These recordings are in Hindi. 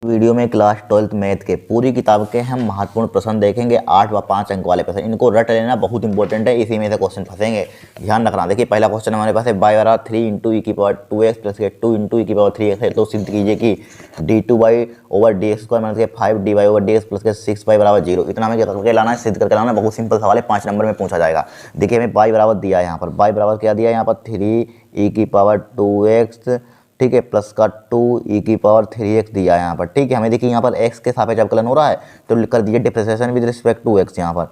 वीडियो में क्लास 12th मैथ के पूरी किताब के हम महत्वपूर्ण प्रश्न देखेंगे 8 व 5 अंक वाले प्रश्न। इनको रट लेना बहुत इंपॉर्टेंट है, इसी में से क्वेश्चन फंसेंगे, ध्यान रखना। देखिए पहला क्वेश्चन हमारे पास है बाई बराबर 3 इंटू ई की पावर 2x प्लस के 2 इंटू ई की पावर 3x है। तो सिद्ध कीजिए कि d2 by over d x square minus के 5 d y over d x plus के 6 बाई बराबर 0। इतना हमें करके लाना है, सिद्ध करके लाना है। बहुत सिंपल सवाल है, 5 नंबर में पूछा जाएगा। देखिए हमें बाई बराबर दिया है, यहाँ पर बाई बराबर क्या दिया है, यहाँ पर 3 ई की पावर 2x, ठीक है, प्लस का 2 ई की पावर 3x दिया है यहाँ पर। ठीक है, हमें देखिए यहाँ पर x के सापेक्ष अवकलन हो रहा है, तो लिख कर दीजिए differentiation with respect to x यहाँ पर।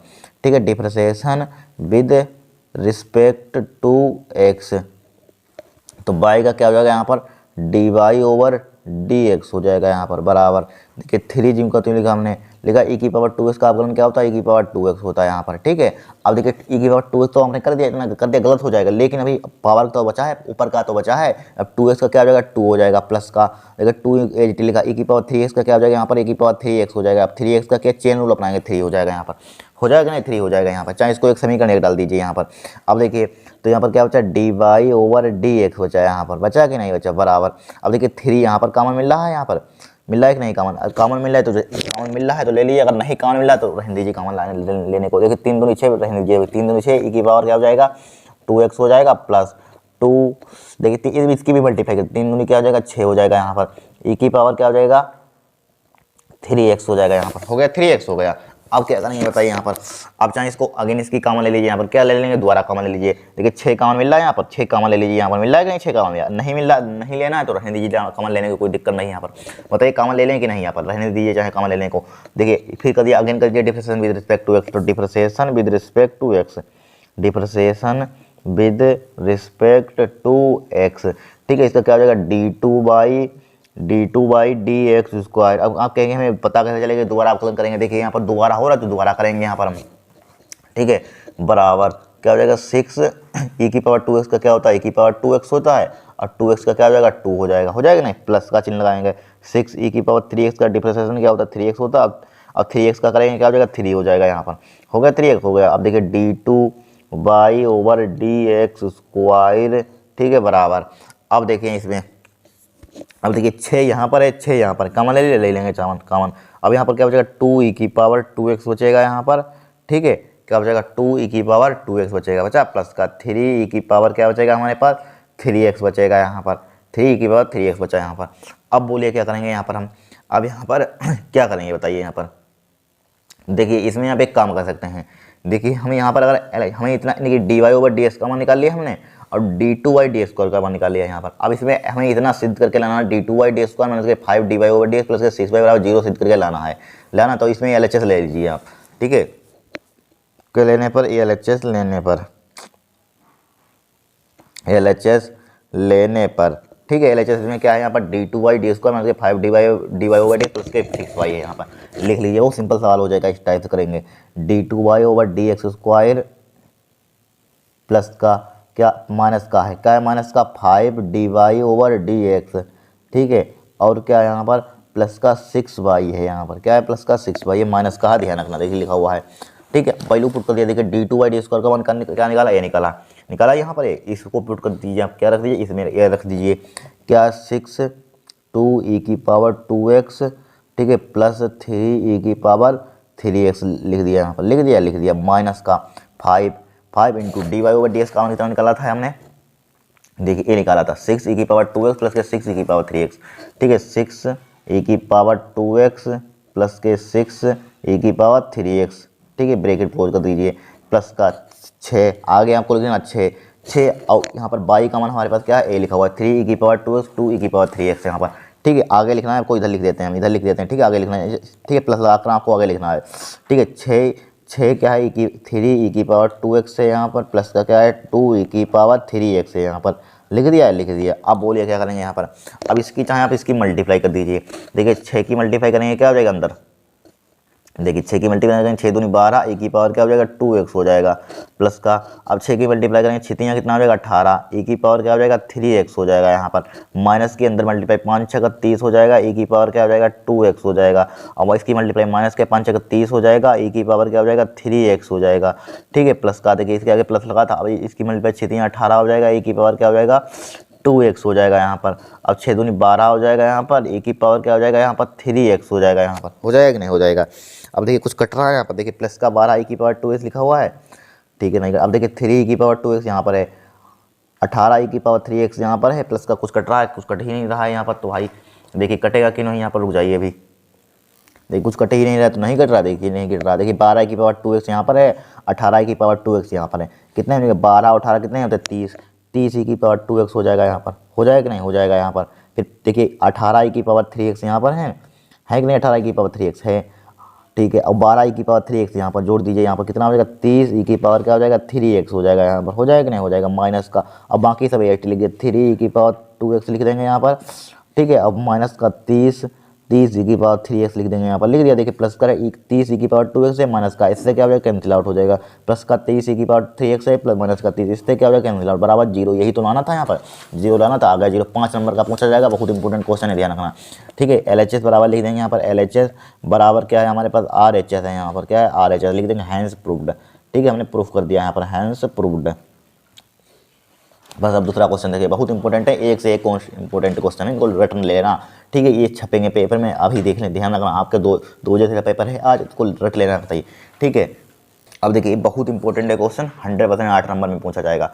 ठीक है, differentiation with respect to x, तो y का क्या हो जाएगा यहाँ पर d y over d x हो जाएगा यहाँ पर बराबर। देखिए 3 जिम का तो लिखा हमने, लिखा ई की पावर 2x का अवकलन क्या होता है, ई की पावर 2x होता है यहाँ पर। ठीक है, अब देखिए ई की पावर 2x तो हमने कर दिया, इतना कर दिया गलत हो जाएगा, लेकिन अभी पावर तो बचा है, ऊपर का तो बचा है। अब 2x का क्या हो जाएगा 2 हो जाएगा प्लस का, देखिए 2 एच लिखा, ई की पावर 3x का क्या हो जाएगा यहाँ पर, ई की पावर 3x हो जाएगा। अब 3x का क्या चेन रूल अपनाएंगे, 3 हो जाएगा यहाँ पर, हो जाएगा नहीं 3 हो जाएगा यहाँ पर, चाहे इसको एक समीकरण एक डाल दीजिए यहाँ पर। अब देखिए तो यहाँ पर क्या बचा, d y over d x बचा है यहाँ पर, बचा कि नहीं बचा बराबर। अब देखिए 3 यहाँ पर कॉमन मिल रहा है, यहाँ पर मिल रहा है कि नहीं कॉमन, कॉमन मिल रहा है तो कॉमन मिल रहा है तो ले लीजिए, अगर नहीं कॉमन मिल रहा है तो रहने दीजिए कॉमन लेने को। देखिए 3 दूनी 6 रहने दीजिए, 3 दूनी 6 ई की पावर क्या हो जाएगा 2x हो जाएगा प्लस 2, देखिए इसकी भी मल्टीप्लाई कर, 3 दूनी क्या हो जाएगा 6 हो जाएगा यहाँ पर, ई की पावर क्या हो जाएगा 3x हो जाएगा यहाँ पर, हो गया 3x हो गया। अब क्या करेंगे बताइए यहाँ पर, अब चाहे इसको अगेन इसकी कॉमन ले लीजिए, यहाँ पर क्या ले लेंगे दोबारा कॉमन ले लीजिए। देखिए 6 कॉमन मिल रहा है यहाँ पर, 6 कॉमन ले लीजिए, यहाँ पर मिल रहा है कि नहीं 6 कॉमन मिला, नहीं मिल रहा, नहीं लेना है तो रहने दीजिए, कॉमन लेने की कोई दिक्कत नहीं यहाँ पर। बताइए कॉमन ले लें कि नहीं, यहाँ पर रहने दीजिए चाहे कॉमन लेने को। देखिए फिर कर दिया अगेन कर दिया differentiation with respect to x, तो differentiation with respect to x, differentiation with respect to x. ठीक है, इसका क्या हो जाएगा d two by d x square. अब आप कहेंगे हमें पता कैसे चलेगा, दोबारा अवकलन करेंगे। देखिए यहाँ पर दोबारा हो रहा है तो दोबारा करेंगे यहाँ पर हम। ठीक है, बराबर क्या हो जाएगा 6 ई की पावर 2x का क्या होता है, ई की पावर 2x होता है, और 2x का क्या हो जाएगा 2 हो जाएगा, हो जाएगा नहीं, प्लस का चिन्ह लगाएंगे। 6 ई की पावर 3x का डिफरेंशिएशन क्या होता है 3x होता है, अब 3x का करेंगे क्या हो जाएगा 3 हो जाएगा यहाँ पर, हो गया 3x हो गया। अब देखिए d2 by over d x square, ठीक है बराबर। अब देखिए इसमें, अब देखिए 6 यहाँ पर है, 6 यहाँ पर कॉमन ले लेंगे चावन कॉमन। अब यहाँ पर क्या बचेगा 2 ई की पावर 2x बचेगा यहाँ पर। ठीक है, क्या बचेगा 2 ई की पावर 2x बचेगा, बचा प्लस का 3 ई की पावर क्या बचेगा हमारे पास 3x बचेगा यहाँ पर, 3 ई की पावर 3x बचा यहाँ पर। अब बोलिए क्या करेंगे यहाँ पर हम, अब यहाँ पर क्या करेंगे बताइए यहाँ पर। देखिए इसमें आप एक काम कर सकते हैं, देखिए हम यहाँ पर अगर हमें इतना देखिए d y over d x common निकाल लिया हमने, और d2 बाई डी स्क्वायर का मान निकाल लिया यहाँ पर। अब इसमें हमें इतना सिद्ध करके लाना है, d2 by D square minus के 5 d y over d x plus के 6 बाई बराबर 0 सिद्ध करके लाना तो इसमें LHS ले लीजिए आप। ठीक है, के लेने पर LHS लेने पर, LHS लेने पर, ठीक है, LHS में क्या है यहाँ पर d2 by D square minus के 5 d y over d plus के 6 वाई है यहाँ पर, लिख लीजिए, वो सिंपल सवाल हो जाएगा। इस टाइप से करेंगे d2 by over d x square plus का क्या माइनस का है, क्या है माइनस का 5 d y over d x, ठीक है, और क्या है यहाँ पर प्लस का 6 वाई है यहाँ पर, क्या है प्लस का 6 वाई, ये माइनस का है, ध्यान रखना, देखिए लिखा हुआ है। ठीक है, पहलू पुट कर दिया, देखिए d2 बाई डी स्क्वायर का मान क्या निकाला, ये निकाला यहाँ पर, इसको पुट कर दीजिए आप, क्या रख दीजिए इसमें, ये रख दीजिए क्या 6 2 ई की पावर 2x, ठीक है, प्लस 3 ई की पावर 3x लिख दिया यहाँ पर, लिख दिया माइनस का 5 into d y over d x का कितना निकाला था हमने, देखिए ये निकाला था 6 ई की पावर 2x प्लस के 6 ई की पावर 3x। ठीक है, 6 ई की पावर 2x प्लस के 6 ई की पावर 3x, ठीक है, ब्रैकेट क्लोज कर दीजिए, प्लस का 6 आगे आपको लिखना 6 और यहाँ पर बाई का मान हमारे पास क्या है, ए लिखा हुआ है, 3 ई की पावर 2x 2 ई की पावर 3x यहाँ पर। ठीक है, आगे लिखना है आपको, इधर लिख देते हैं हम, इधर लिख देते हैं, ठीक है, आगे लिखना है, ठीक है, प्लस लगाकर आपको आगे लिखना है। ठीक है, 6 क्या है 3 ई की पावर 2x है यहाँ पर, प्लस का क्या है 2 ई की पावर 3x है यहाँ पर, लिख दिया। अब बोलिए क्या करेंगे यहाँ पर, अब इसकी चाहे आप इसकी मल्टीप्लाई कर दीजिए। देखिए 6 की मल्टीप्लाई करेंगे क्या हो जाएगा अंदर, देखिए 6 की मल्टीप्लाई करेंगे 6 दूनी 12 ई की पावर क्या हो जाएगा 2x हो जाएगा, प्लस का अब 6 की मल्टीप्लाई करेंगे 6 तियाँ कितना हो जाएगा 18 ई की पावर क्या हो जाएगा 3x हो जाएगा यहाँ पर, माइनस के अंदर मल्टीप्लाई 5 6 का 30 हो जाएगा, ई की पावर क्या हो जाएगा 2x हो जाएगा, और इसकी मल्टीप्लाई माइनस के 5 6 का 30 हो जाएगा, ई की पावर क्या हो जाएगा 3x हो जाएगा। ठीक है, प्लस का देखिए इसके आगे प्लस लगा था, अब इसकी मल्टीप्लाई 6 तियाँ 18 हो जाएगा, ई की पावर क्या हो जाएगा 2x हो जाएगा यहाँ पर। अब 6 दूनी 12 हो जाएगा यहाँ पर, e की पावर क्या हो जाएगा यहाँ पर 3x हो जाएगा यहाँ पर। हो जाएगा कि नहीं हो जाएगा। अब देखिए कुछ कट रहा है यहाँ पर, देखिए प्लस का 12 e की पावर 2x लिखा हुआ है, ठीक है नहीं। अब देखिए 3 e की पावर 2x यहाँ पर है, 18 e की पावर 3x यहाँ पर है, प्लस का कुछ कट रहा है, कुछ कट ही नहीं रहा है यहाँ पर। तो भाई देखिए कटेगा कि नहीं यहाँ पर, रुक जाइए अभी। देखिए कुछ कट ही नहीं रहा, तो नहीं कट रहा, देखिए नहीं कट रहा। देखिए 12 की पावर 2x यहाँ पर है, 18 की पावर 2x यहाँ पर है। कितने होंगे 12 और 18 कितने होते हैं 30, 30 की पावर 2x हो जाएगा यहाँ पर। हो जाएगा कि नहीं हो जाएगा यहाँ पर। फिर देखिए 18 की पावर 3x यहाँ पर है कि नहीं, 18 की पावर 3x है, ठीक है। और 12 की पावर 3x यहाँ पर जोड़ दीजिए, यहाँ पर कितना हो जाएगा 30 की पावर क्या हो जाएगा 3x हो जाएगा यहाँ पर। हो जाएगा कि नहीं हो जाएगा माइनस का। अब बाकी सब 80 लिख दिए, 3 की पावर 2x लिख देंगे यहाँ पर, ठीक है। अब माइनस का 30 की पावर 3x लिख देंगे यहाँ पर, लिख दिया। देखिए प्लस का 30 की पावर 2x है, माइनस का इससे क्या हो जाएगा कैंसिल आउट हो जाएगा। प्लस का 30 की पावर 3x है, प्लस माइनस का 30 इससे क्या हो जाएगा कैंसिल आउट, बराबर 0। यही तो लाना था यहाँ पर, 0 लाना था, आ गया 0। 5 नंबर का पूछा जाएगा, बहुत इंपॉर्टेंट क्वेश्चन है, ध्यान रखना, ठीक है। LHS बराबर लिख देंगे यहाँ पर, LHS बराबर क्या है हमारे पास RHS है यहाँ पर, क्या है RHS लिख देंगे, हैंस प्रूव्ड, ठीक है। हमने प्रूफ कर दिया यहाँ पर, हैंस प्रूव्ड। बस अब दूसरा क्वेश्चन देखिए, बहुत इंपॉर्टेंट है, एक से एक इंपॉर्टेंट क्वेश्चन है, इनको रिटर्न ले लेना, ठीक है। ये छपेंगे पेपर में, अभी देख लें, ध्यान रखना। आपके दो बजे का पेपर है आज, इसको रट लेना चाहिए, ठीक है। अब देखिए बहुत इंपॉर्टेंट है क्वेश्चन, 100% 8 नंबर में पूछा जाएगा,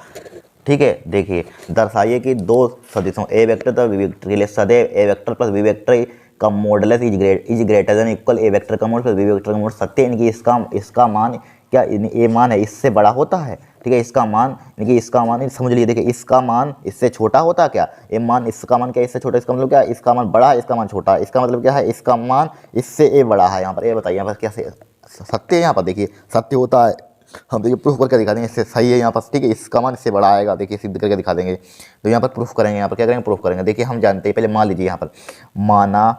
ठीक है। देखिए दर्शाइए कि दो सदिशों ए वेक्टर तथा बी वेक्टर के लिए सदैव ए वेक्टर प्लस बी वेक्टर का modulus is greater than equal A vector का मॉड प्लस बी वेक्टर का मॉड सत्य, इनकी इसका मान क्या ये मान है इससे बड़ा होता है, ठीक है। इसका मान यानी इसका मान समझ लीजिए, देखिए इसका मान इससे छोटा होता है क्या, ये मान इसका मान क्या इससे छोटा, इसका मतलब क्या इसका मान बड़ा है, इसका मान छोटा है, इसका मतलब क्या है इसका मान इससे ए बड़ा है। यहाँ पर ये बताइए यहाँ पर क्या सत्य है, यहाँ पर देखिए सत्य होता है। हम देखिए प्रूफ करके दिखा देंगे, इससे सही है यहाँ पर, ठीक है। इसका मान इससे बड़ा आएगा, देखिए सिद्ध करके दिखा देंगे। तो यहाँ पर प्रूफ करेंगे, यहाँ पर क्या करेंगे प्रूफ करेंगे। देखिए हम जानते हैं, पहले मान लीजिए यहाँ पर माना,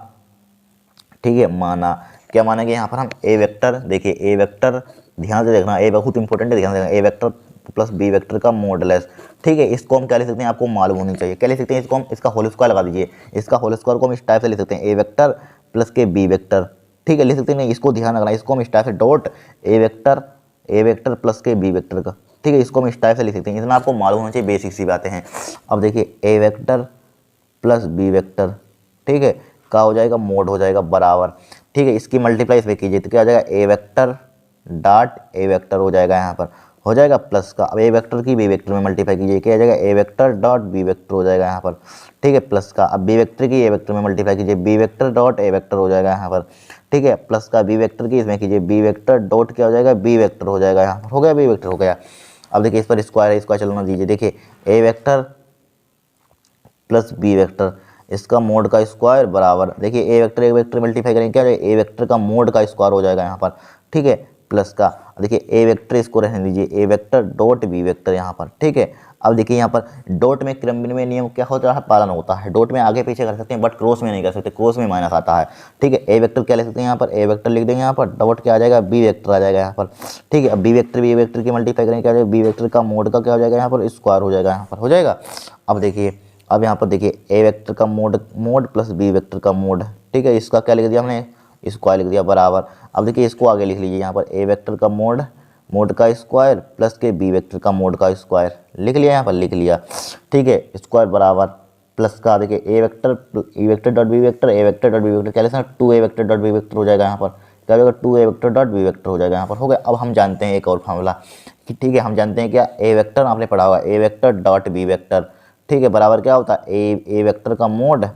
ठीक है, माना क्या मानेंगे यहाँ पर हम ए वेक्टर, देखिए ए वेक्टर ध्यान से देखना, ए बहुत इंपॉर्टेंट है, ध्यान से देखना, ए वेक्टर प्लस बी वेक्टर का मॉडुलस, ठीक है। इसको हम क्या लिख सकते हैं आपको मालूम होनी चाहिए, क्या लिख सकते हैं इसको हम, इसका होल स्क्वायर लगा दीजिए, इसका होल स्क्वायर को हम इस टाइप से लिख सकते हैं ए वेक्टर प्लस के बी वेक्टर, ठीक है लिख सकते हैं। नहीं इसको ध्यान रखना, इसको हम इस टाइप से डॉट ए वेक्टर प्लस के बी वेक्टर का, ठीक है, इसको हम इस टाइप से लिख सकते हैं, इतना आपको मालूम होना चाहिए, बेसिक सी बातें हैं। अब देखिए a vector plus b vector, ठीक है, का हो जाएगा मोड हो जाएगा बराबर, ठीक है। इसकी मल्टीप्लाई इस पर कीजिए तो क्या हो जाएगा ए वेक्टर डॉट ए वेक्टर हो जाएगा यहाँ पर, हो जाएगा प्लस का। अब ए वेक्टर की बी वेक्टर में मल्टीप्लाई कीजिए, क्या हो जाएगा ए वेक्टर डॉट बी वेक्टर हो जाएगा यहाँ पर, ठीक है, प्लस का। अब बी वेक्टर की ए वेक्टर में मल्टीप्लाई कीजिए, बी वेक्टर डॉट ए वेक्टर हो जाएगा यहाँ पर, ठीक है, प्लस का बी वेक्टर की इसमें कीजिए, बी वेक्टर डॉट क्या हो जाएगा बी वेक्टर हो जाएगा यहाँ पर, हो गया बी वेक्टर हो गया। अब देखिए इस पर स्क्वायर है, स्क्वायर चलना दीजिए, देखिए a vector plus b vector इसका मोड का स्क्वायर बराबर, देखिए ए वेक्टर मल्टीप्लाई करेंगे क्या ए वेक्टर का मोड का स्क्वायर हो जाएगा यहाँ पर, ठीक है, प्लस का। देखिए ए वेक्टर इसको रहने दीजिए, ए वेक्टर डॉट बी वेक्टर यहाँ पर, ठीक है। अब देखिए यहाँ पर डॉट में क्रमविनिमय नियम क्या होता है पालन होता है, डॉट में आगे पीछे कर सकते हैं बट क्रॉस में नहीं कर सकते, क्रॉस में माइनस आता है, ठीक है। ए वेक्टर क्या लिख सकते हैं यहाँ पर, ए वेक्टर लिख देंगे यहाँ पर, डॉट क्या आ जाएगा बी वेक्टर आ जाएगा यहाँ पर, ठीक है। अब बी वेक्टर की मल्टीप्लाई करेंगे क्या, बी वेक्टर का मोड का क्या हो जाएगा यहाँ पर स्क्वायर हो जाएगा यहाँ पर, हो जाएगा। अब देखिए अब यहाँ पर देखिए ए वेक्टर का मोड प्लस बी वेक्टर का मोड, ठीक है, इसका क्या लिख दिया हमने स्क्वायर लिख दिया बराबर। अब देखिए इसको आगे लिख लीजिए यहाँ पर ए वेक्टर का मोड का स्क्वायर प्लस के बी वेक्टर का मोड का स्क्वायर लिख लिया यहाँ पर, लिख लिया, ठीक है, स्क्वायर बराबर प्लस का। देखिए a vector dot b vector, A vector dot b vector क्या लिखना 2 ए वेक्टर डॉट बी वेक्टर हो जाएगा यहाँ पर, क्या हो जाएगा 2 ए वेक्टर डॉट बी वेक्टर हो जाएगा यहाँ पर, हो गया। अब हम जानते हैं एक और फार्मूला, ठीक है, हम जानते हैं क्या ए वेक्टर आपने पढ़ा होगा ए वेक्टर डॉट बी वेक्टर, ठीक है, बराबर क्या होता है ए वेक्टर का मोड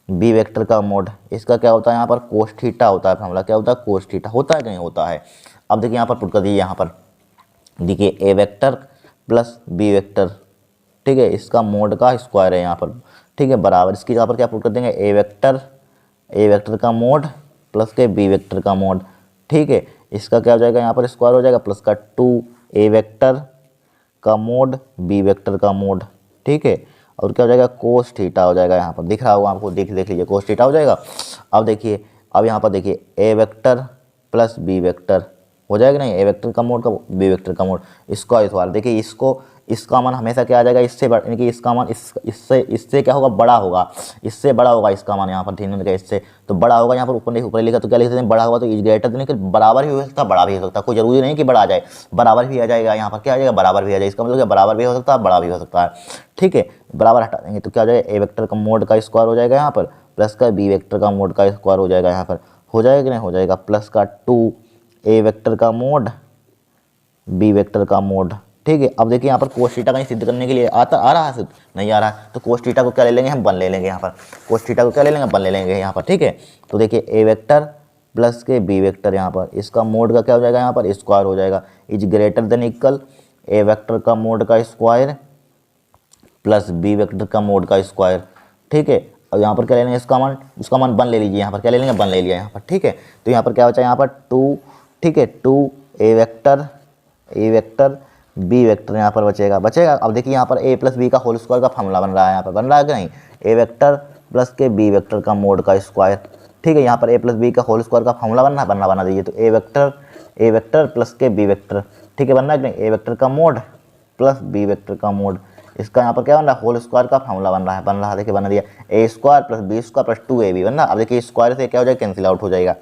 बी वेक्टर का मोड, इसका क्या होता है यहाँ पर कोस थीटा होता है, फार्मूला क्या होता है कोस थीटा, होता है कि नहीं होता है। अब देखिए यहाँ पर पुट कर दीजिए, यहाँ पर देखिए a vector plus b vector, ठीक है, इसका मोड का स्क्वायर है यहाँ पर, ठीक है, बराबर इसकी जगह पर क्या पुट कर देंगे ए वेक्टर का मोड प्लस के बी वेक्टर का मोड, ठीक है, इसका क्या हो जाएगा यहाँ पर स्क्वायर हो जाएगा प्लस का 2 ए वेक्टर का मोड बी वेक्टर का मोड, ठीक है, और क्या हो जाएगा कोस थीटा हो जाएगा यहाँ पर, दिख रहा होगा आपको, देख लीजिए कोस थीटा हो जाएगा। अब देखिए अब यहाँ पर देखिए a vector plus b vector हो जाएगा नहीं, ए वेक्टर का मोड का बी वेक्टर का मोड, इसका स्क्वायर, देखिए इसको इसका मान हमेशा क्या आ जाएगा, इससे यानी कि इसका मान इससे क्या होगा, बड़ा होगा, इससे बड़ा होगा इसका मान यहाँ पर ध्यान रखिए, इससे तो बड़ा होगा। यहाँ पर ऊपर लिखा तो क्या लिख सकते हैं, बड़ा होगा तो इज ग्रेटर देन, बराबर भी हो सकता है बड़ा भी हो सकता है, कोई जरूरी नहीं कि बड़ा आ जाए, बराबर भी आ जाएगा। यहाँ पर क्या आ जाएगा, बराबर भी आ जाएगा, इसका मतलब बराबर भी हो सकता है बड़ा भी हो सकता है। ठीक है, बराबर हटा देंगे तो क्या हो जाएगा, ए वेक्टर का मोड का स्क्वायर हो जाएगा यहाँ पर, प्लस का बी वेक्टर का मोड का स्क्वायर हो जाएगा यहाँ पर, हो जाएगा कि नहीं हो जाएगा, प्लस का 2 ए वेक्टर का मोड बी वेक्टर का मोड। ठीक है, अब देखिए यहाँ पर कोस थीटा कहीं सिद्ध करने के लिए आ रहा है सिद्ध, नहीं आ रहा है, तो कोस थीटा को क्या ले लेंगे हम, 1 ले लेंगे यहाँ पर, कोस थीटा को क्या ले लेंगे, 1 ले लेंगे यहाँ पर। ठीक है, तो देखिए ए वेक्टर प्लस के बी वेक्टर यहाँ पर, इसका मोड का क्या हो जाएगा यहाँ पर, स्क्वायर हो जाएगा, is greater than equal A vector का मोड का स्क्वायर प्लस बी वेक्टर का मोड का स्क्वायर। ठीक है, और यहाँ पर क्या ले लेंगे, उसका मान 1 ले लीजिए, यहाँ पर क्या ले लेंगे, 1 ले लिया यहाँ पर। ठीक है, तो यहाँ पर क्या बचा यहाँ पर 2, ठीक है 2 ए वेक्टर बी वेक्टर यहाँ पर बचेगा। अब देखिए यहाँ पर ए प्लस बी का होल स्क्वायर का फॉर्मूला बन रहा है, यहाँ पर बन रहा है कि नहीं, ए वेक्टर प्लस के बी वेक्टर का मोड का स्क्वायर। ठीक है, यहाँ पर ए प्लस बी का होल स्क्वायर का फॉर्मूला बना दीजिए, तो ए वेक्टर प्लस के बी वेक्टर, ठीक है, बन रहा है कि नहीं, ए वेक्टर का मोड प्लस बी वेक्टर का मोड, इसका यहाँ पर क्या बन रहा है, होल स्क्वायर का फॉर्मूला बन रहा है, देखिए बना दिया, a square plus b square plus 2ab बन रहा। अब देखिए स्क्वायर से क्या हो जाएगा, कैंसिल आउट हो जाएगा।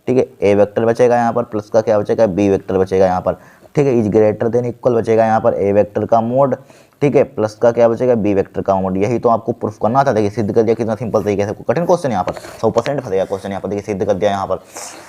ठीक है, ए वेक्टर बचेगा यहाँ पर, प्लस का क्या बचेगा, बी वेक्टर बचेगा यहाँ पर। ठीक है, इज ग्रेटर देन इक्वल बचेगा यहाँ पर ए वेक्टर का मोड, ठीक है, प्लस का क्या बचेगा, बी वेक्टर का मोड। यही तो आपको प्रूफ करना था, देखिए सिद्ध कर दिया, कितना सिंपल तरीके से, कठिन क्वेश्चन यहाँ पर 100% फंसेगा क्वेश्चन यहाँ पर, देखिए सिद्ध कर दिया यहाँ पर।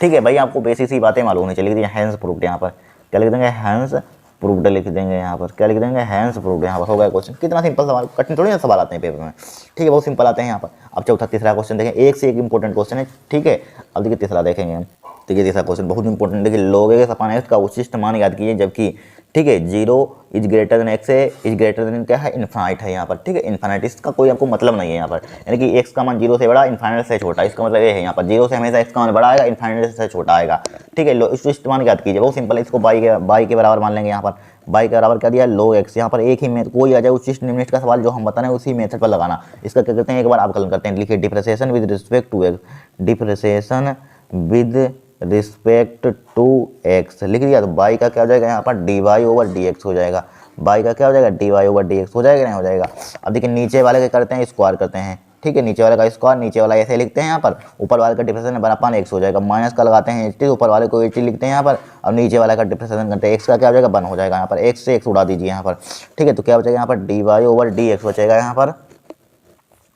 ठीक है भाई, आपको बेसिक सी बातें मालूम होनी चाहिए, हैंस प्रूफ्ड यहाँ पर क्या लिख देंगे, हैंस प्रूफ्ड लिख देंगे यहाँ पर, क्या लिख देंगे, हैंस प्रूफ्ड यहाँ पर, हो गया क्वेश्चन। कितना सिंपल सवाल, कठिन थोड़ी ना सवाल आते हैं पेपर में। ठीक है, बहुत सिंपल आते हैं यहाँ पर। अब चौथा तीसरा क्वेश्चन देखें, एक से एक इंपॉर्टेंट क्वेश्चन है। ठीक है, अब देखिए तीसरा देखेंगे हम, देखिए तीसरा क्वेश्चन बहुत इंपॉर्टेंट, देखिए log x अपान x का उचिष्ट मान याद कीजिए, जबकि ठीक है 0 इज ग्रेटर देन x है, इज ग्रेटर देन क्या है, इन्फाइनाइट है यहाँ पर। ठीक है, इन्फाइनाइट इसका कोई आपको मतलब नहीं है यहाँ पर, यानी कि x का मान 0 से बड़ा, इन्फाइनाइट से छोटा, इसका मतलब ये है यहाँ पर 0 से हमेशा x का मान बड़ा आएगा, इन्फाइनाइट से छोटा आएगा। ठीक है, उचिष्ट मान याद कीजिए, बहुत सिंपल है, इसको बाई के बराबर मान लेंगे यहाँ पर, बाई के बराबर क्या दिया, log x। यहाँ पर एक ही मेथड कोई आ जाए उचिष्ट निम्नलिखित का सवाल जो हम बता रहे हैं उसी मेथड पर लगाना। इसका क्या करते हैं, एक बार अवकलन करते हैं, लिखिए differentiation with respect to x, differentiation with respect to x लिख दिया, तो बाई का क्या हो जाएगा यहाँ पर, d y over d x हो जाएगा, बाई का क्या हो जाएगा, d y over d x हो जाएगा, नहीं हो जाएगा। अब देखिए नीचे वाले क्या करते हैं, स्क्वायर करते हैं। ठीक है, नीचे वाले का स्क्वायर, नीचे वाला ऐसे लिखते हैं यहाँ पर, ऊपर वाले का डिफरेंशिएशन बराबर एक्स हो जाएगा, माइनस का लगाते हैं एच, ऊपर वाले को एच लिखते हैं यहाँ पर, और नीचे वाला का डिफरेंशिएशन करते हैं, एक्स का क्या हो जाएगा, 1 हो जाएगा यहाँ पर, एक्स से एक्स उड़ा दीजिए यहाँ पर। ठीक है, तो क्या बचेगा यहाँ पर, d y over d x बचेगा यहाँ पर,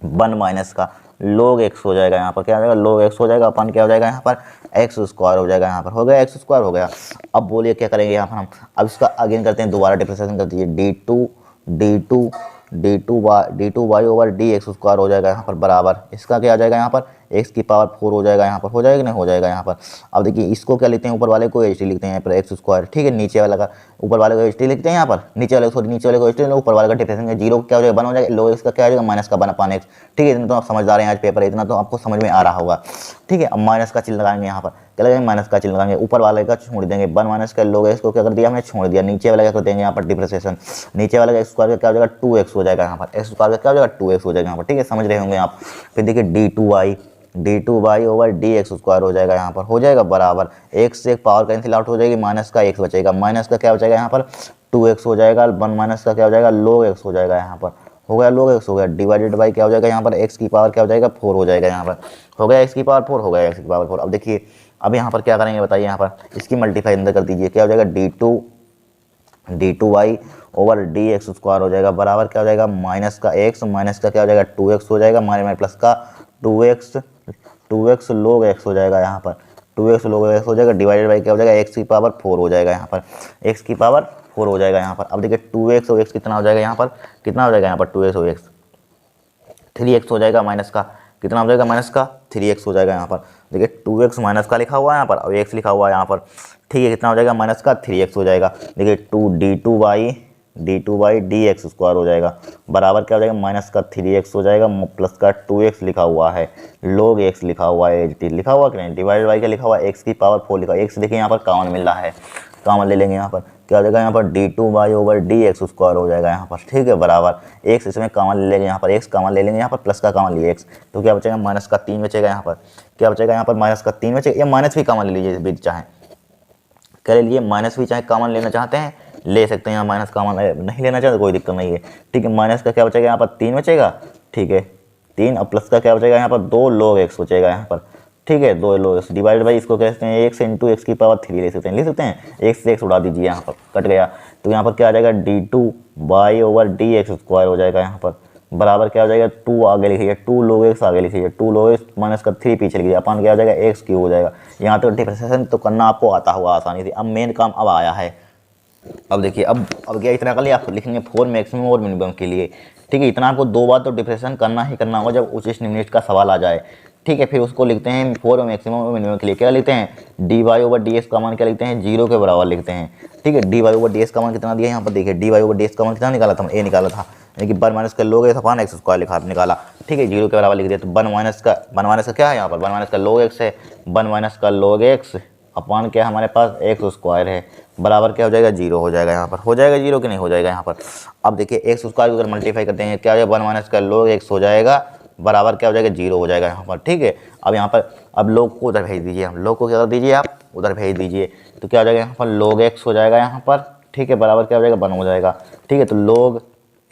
1 माइनस का log x हो जाएगा यहाँ पर, क्या हो जाएगा, log x हो जाएगा, अपन क्या हो जाएगा यहाँ पर, x स्क्वायर हो जाएगा यहाँ पर, हो गया x स्क्वायर हो गया। अब बोलिए क्या करेंगे यहाँ पर हम, अब इसका अगेन करते हैं, दोबारा डिफरेंशिएशन कर दीजिए, d2 y over d x square हो जाएगा यहाँ पर, बराबर इसका क्या आ जाएगा यहाँ पर, x की पावर 4 हो जाएगा यहाँ पर, हो जाएगा कि नहीं हो जाएगा यहाँ पर। अब देखिए इसको क्या लिखते हैं, ऊपर वाले को एच लिखते हैं यहाँ पर, एक्स स्क्वायर। ठीक है, नीचे वाला का ऊपर वाले को एच लिखते हैं यहाँ पर, नीचे वाले को एच, ऊपर वाले का डिफरेंशिएशन 0 क्या हो जाएगा, 1 हो जाएगा, log x का क्या आ जाएगा, माइनस का 1 अपान x। ठीक है, इतना तो आप समझदार हैं आज पेपर, इतना तो आपको समझ में आ रहा होगा। ठीक है, अब माइनस का चिन्ह लगाएंगे यहाँ पर, क्या लगाएंगे, माइनस का चिन्ह लगाएंगे, ऊपर वाले का छोड़ देंगे, 1 माइनस का log x को क्या कर दिया हमने, छोड़ दिया, नीचे वाले का कर देंगे यहाँ पर डिफरेंशिएशन, नीचे वाले का स्क्वायर का क्या हो जाएगा, 2x हो जाएगा यहाँ पर, x स्क्वायर का क्या हो जाएगा, 2x हो जाएगा यहाँ पर। ठीक है, समझ रहे होंगे आप। फिर देखिए d2y over d x square हो जाएगा यहाँ पर, हो जाएगा बराबर, x से एक पावर कैंसिल आउट हो जाएगी, माइनस का x बचेगा, माइनस का क्या बचेगा यहाँ पर, 2x हो जाएगा, 1 माइनस का क्या हो जाएगा, log x हो जाएगा यहाँ पर, हो गया log x हो गया, डिवाइडेड बाई क्या हो जाएगा यहाँ पर, x की पावर क्या हो जाएगा, 4 हो जाएगा यहाँ पर, हो गया x की पावर 4, हो गया x की पावर 4। अब देखिए अब यहाँ पर क्या करेंगे बताइए, यहाँ पर इसकी मल्टीप्लाई अंदर कर दीजिए, क्या हो जाएगा, d2y over d x square हो जाएगा, बराबर क्या हो जाएगा, माइनस का x, माइनस का क्या हो जाएगा, 2x हो जाएगा, माइनस प्लस का 2x log x हो जाएगा यहाँ पर, 2x log x हो जाएगा, डिवाइडेड बाई क्या हो जाएगा, x की पावर 4 हो जाएगा यहाँ पर, x की पावर 4 हो जाएगा यहाँ पर। अब देखिए 2x और x कितना हो जाएगा यहाँ पर, कितना हो जाएगा यहाँ पर, 2x और x 3x हो जाएगा, माइनस का कितना हो जाएगा, माइनस का 3x हो जाएगा यहाँ पर। देखिए 2x माइनस का लिखा हुआ है यहाँ पर और x लिखा हुआ है यहाँ पर। ठीक है, कितना हो जाएगा, माइनस का 3x हो जाएगा। देखिए d2y डी एक्स स्क्वायर हो जाएगा, बराबर क्या हो जाएगा, माइनस का 3x हो जाएगा, प्लस का 2x लिखा हुआ है, log x लिखा हुआ है, एच लिखा हुआ कि नहीं, डिवाइडेड बाई क्या लिखा हुआ है, x की पावर 4 लिखा हुआ है। x देखिए यहाँ पर कॉमन मिल रहा है, कॉमन ले लेंगे यहाँ पर, क्या हो जाएगा यहाँ पर, d2y over d x square हो जाएगा यहाँ पर। ठीक है, बराबर x इसमें कॉमन ले लेंगे यहाँ पर, x कॉमन ले लेंगे यहाँ पर, प्लस का कॉमन लिए x, तो क्या बचेगा, माइनस का 3 बचेगा यहाँ पर, क्या बचेगा यहाँ पर, माइनस का 3 बचेगा, या माइनस भी कॉमन ले लीजिए, बीच चाहें क्या ले लीजिए, माइनस भी चाहे कॉमन लेना चाहते हैं ले सकते हैं, यहाँ माइनस का मान नहीं लेना चाहते कोई दिक्कत नहीं है, ठीक है। माइनस का क्या बचेगा यहाँ पर 3 बचेगा, ठीक है 3, और प्लस का क्या बचेगा यहाँ पर 2 log x बचेगा यहाँ पर, ठीक है 2 log x डिवाइड बाई इसको कहते हैं x इंटू एक्स की पावर 3 ले सकते हैं, x से x उड़ा दीजिए, यहाँ पर कट गया, तो यहाँ पर क्या आ जाएगा d2 by over d x square हो जाएगा यहाँ पर, बराबर क्या हो जाएगा 2 आगे लिखिए, 2 log x आगे लिखिए, 2 log x माइनस का 3 पीछे लिखिए, अपन क्या हो जाएगा x क्यूब हो जाएगा। यहाँ तो डिफरेंशिएशन तो करना आपको आता होगा आसानी से। अब मेन काम अब आया है, अब देखिए अब क्या इतना कर लिया, आप लिखेंगे 4 मैक्सिमम और मिनिमम के लिए, ठीक है। इतना आपको 2 बार तो डिफरेंशिएशन करना ही करना होगा जब उचिष्ट निम्नलिखित का सवाल आ जाए, ठीक है। फिर उसको लिखते हैं 4 मैक्सिमम और मिनिमम के लिए क्या लिखते हैं, d y over d x का मान क्या लिखते हैं, 0 के बराबर लिखते हैं, ठीक है। D y over d x का मान कितना दिया यहाँ पर देखिए, d y over d x का मान कितना निकाला था, ए निकाला था, यानी कि 1 माइनस का log x upon x square निकाला, ठीक है 0 के बराबर लिख दिया। तो 1 माइनस का क्या है यहाँ पर, 1 माइनस का log x है, 1 माइनस का log x अपॉन क्या हमारे पास एक्स स्क्वायर है, बराबर क्या हो जाएगा 0 हो जाएगा यहाँ पर, हो जाएगा 0 कि नहीं हो जाएगा यहाँ पर। अब देखिए एक्स स्क्वायर को अगर मल्टीप्लाई करते हैं क्या हो जाएगा, 1 माइनस का log x हो जाएगा, बराबर क्या हो जाएगा 0 हो जाएगा यहाँ पर, ठीक है। अब यहाँ पर अब log को उधर भेज दीजिए, हम log को क्या कर दीजिए, आप उधर भेज दीजिए, तो क्या हो जाएगा यहाँ पर log x हो जाएगा यहाँ पर, ठीक है, बराबर क्या हो जाएगा 1 हो जाएगा, ठीक है। तो log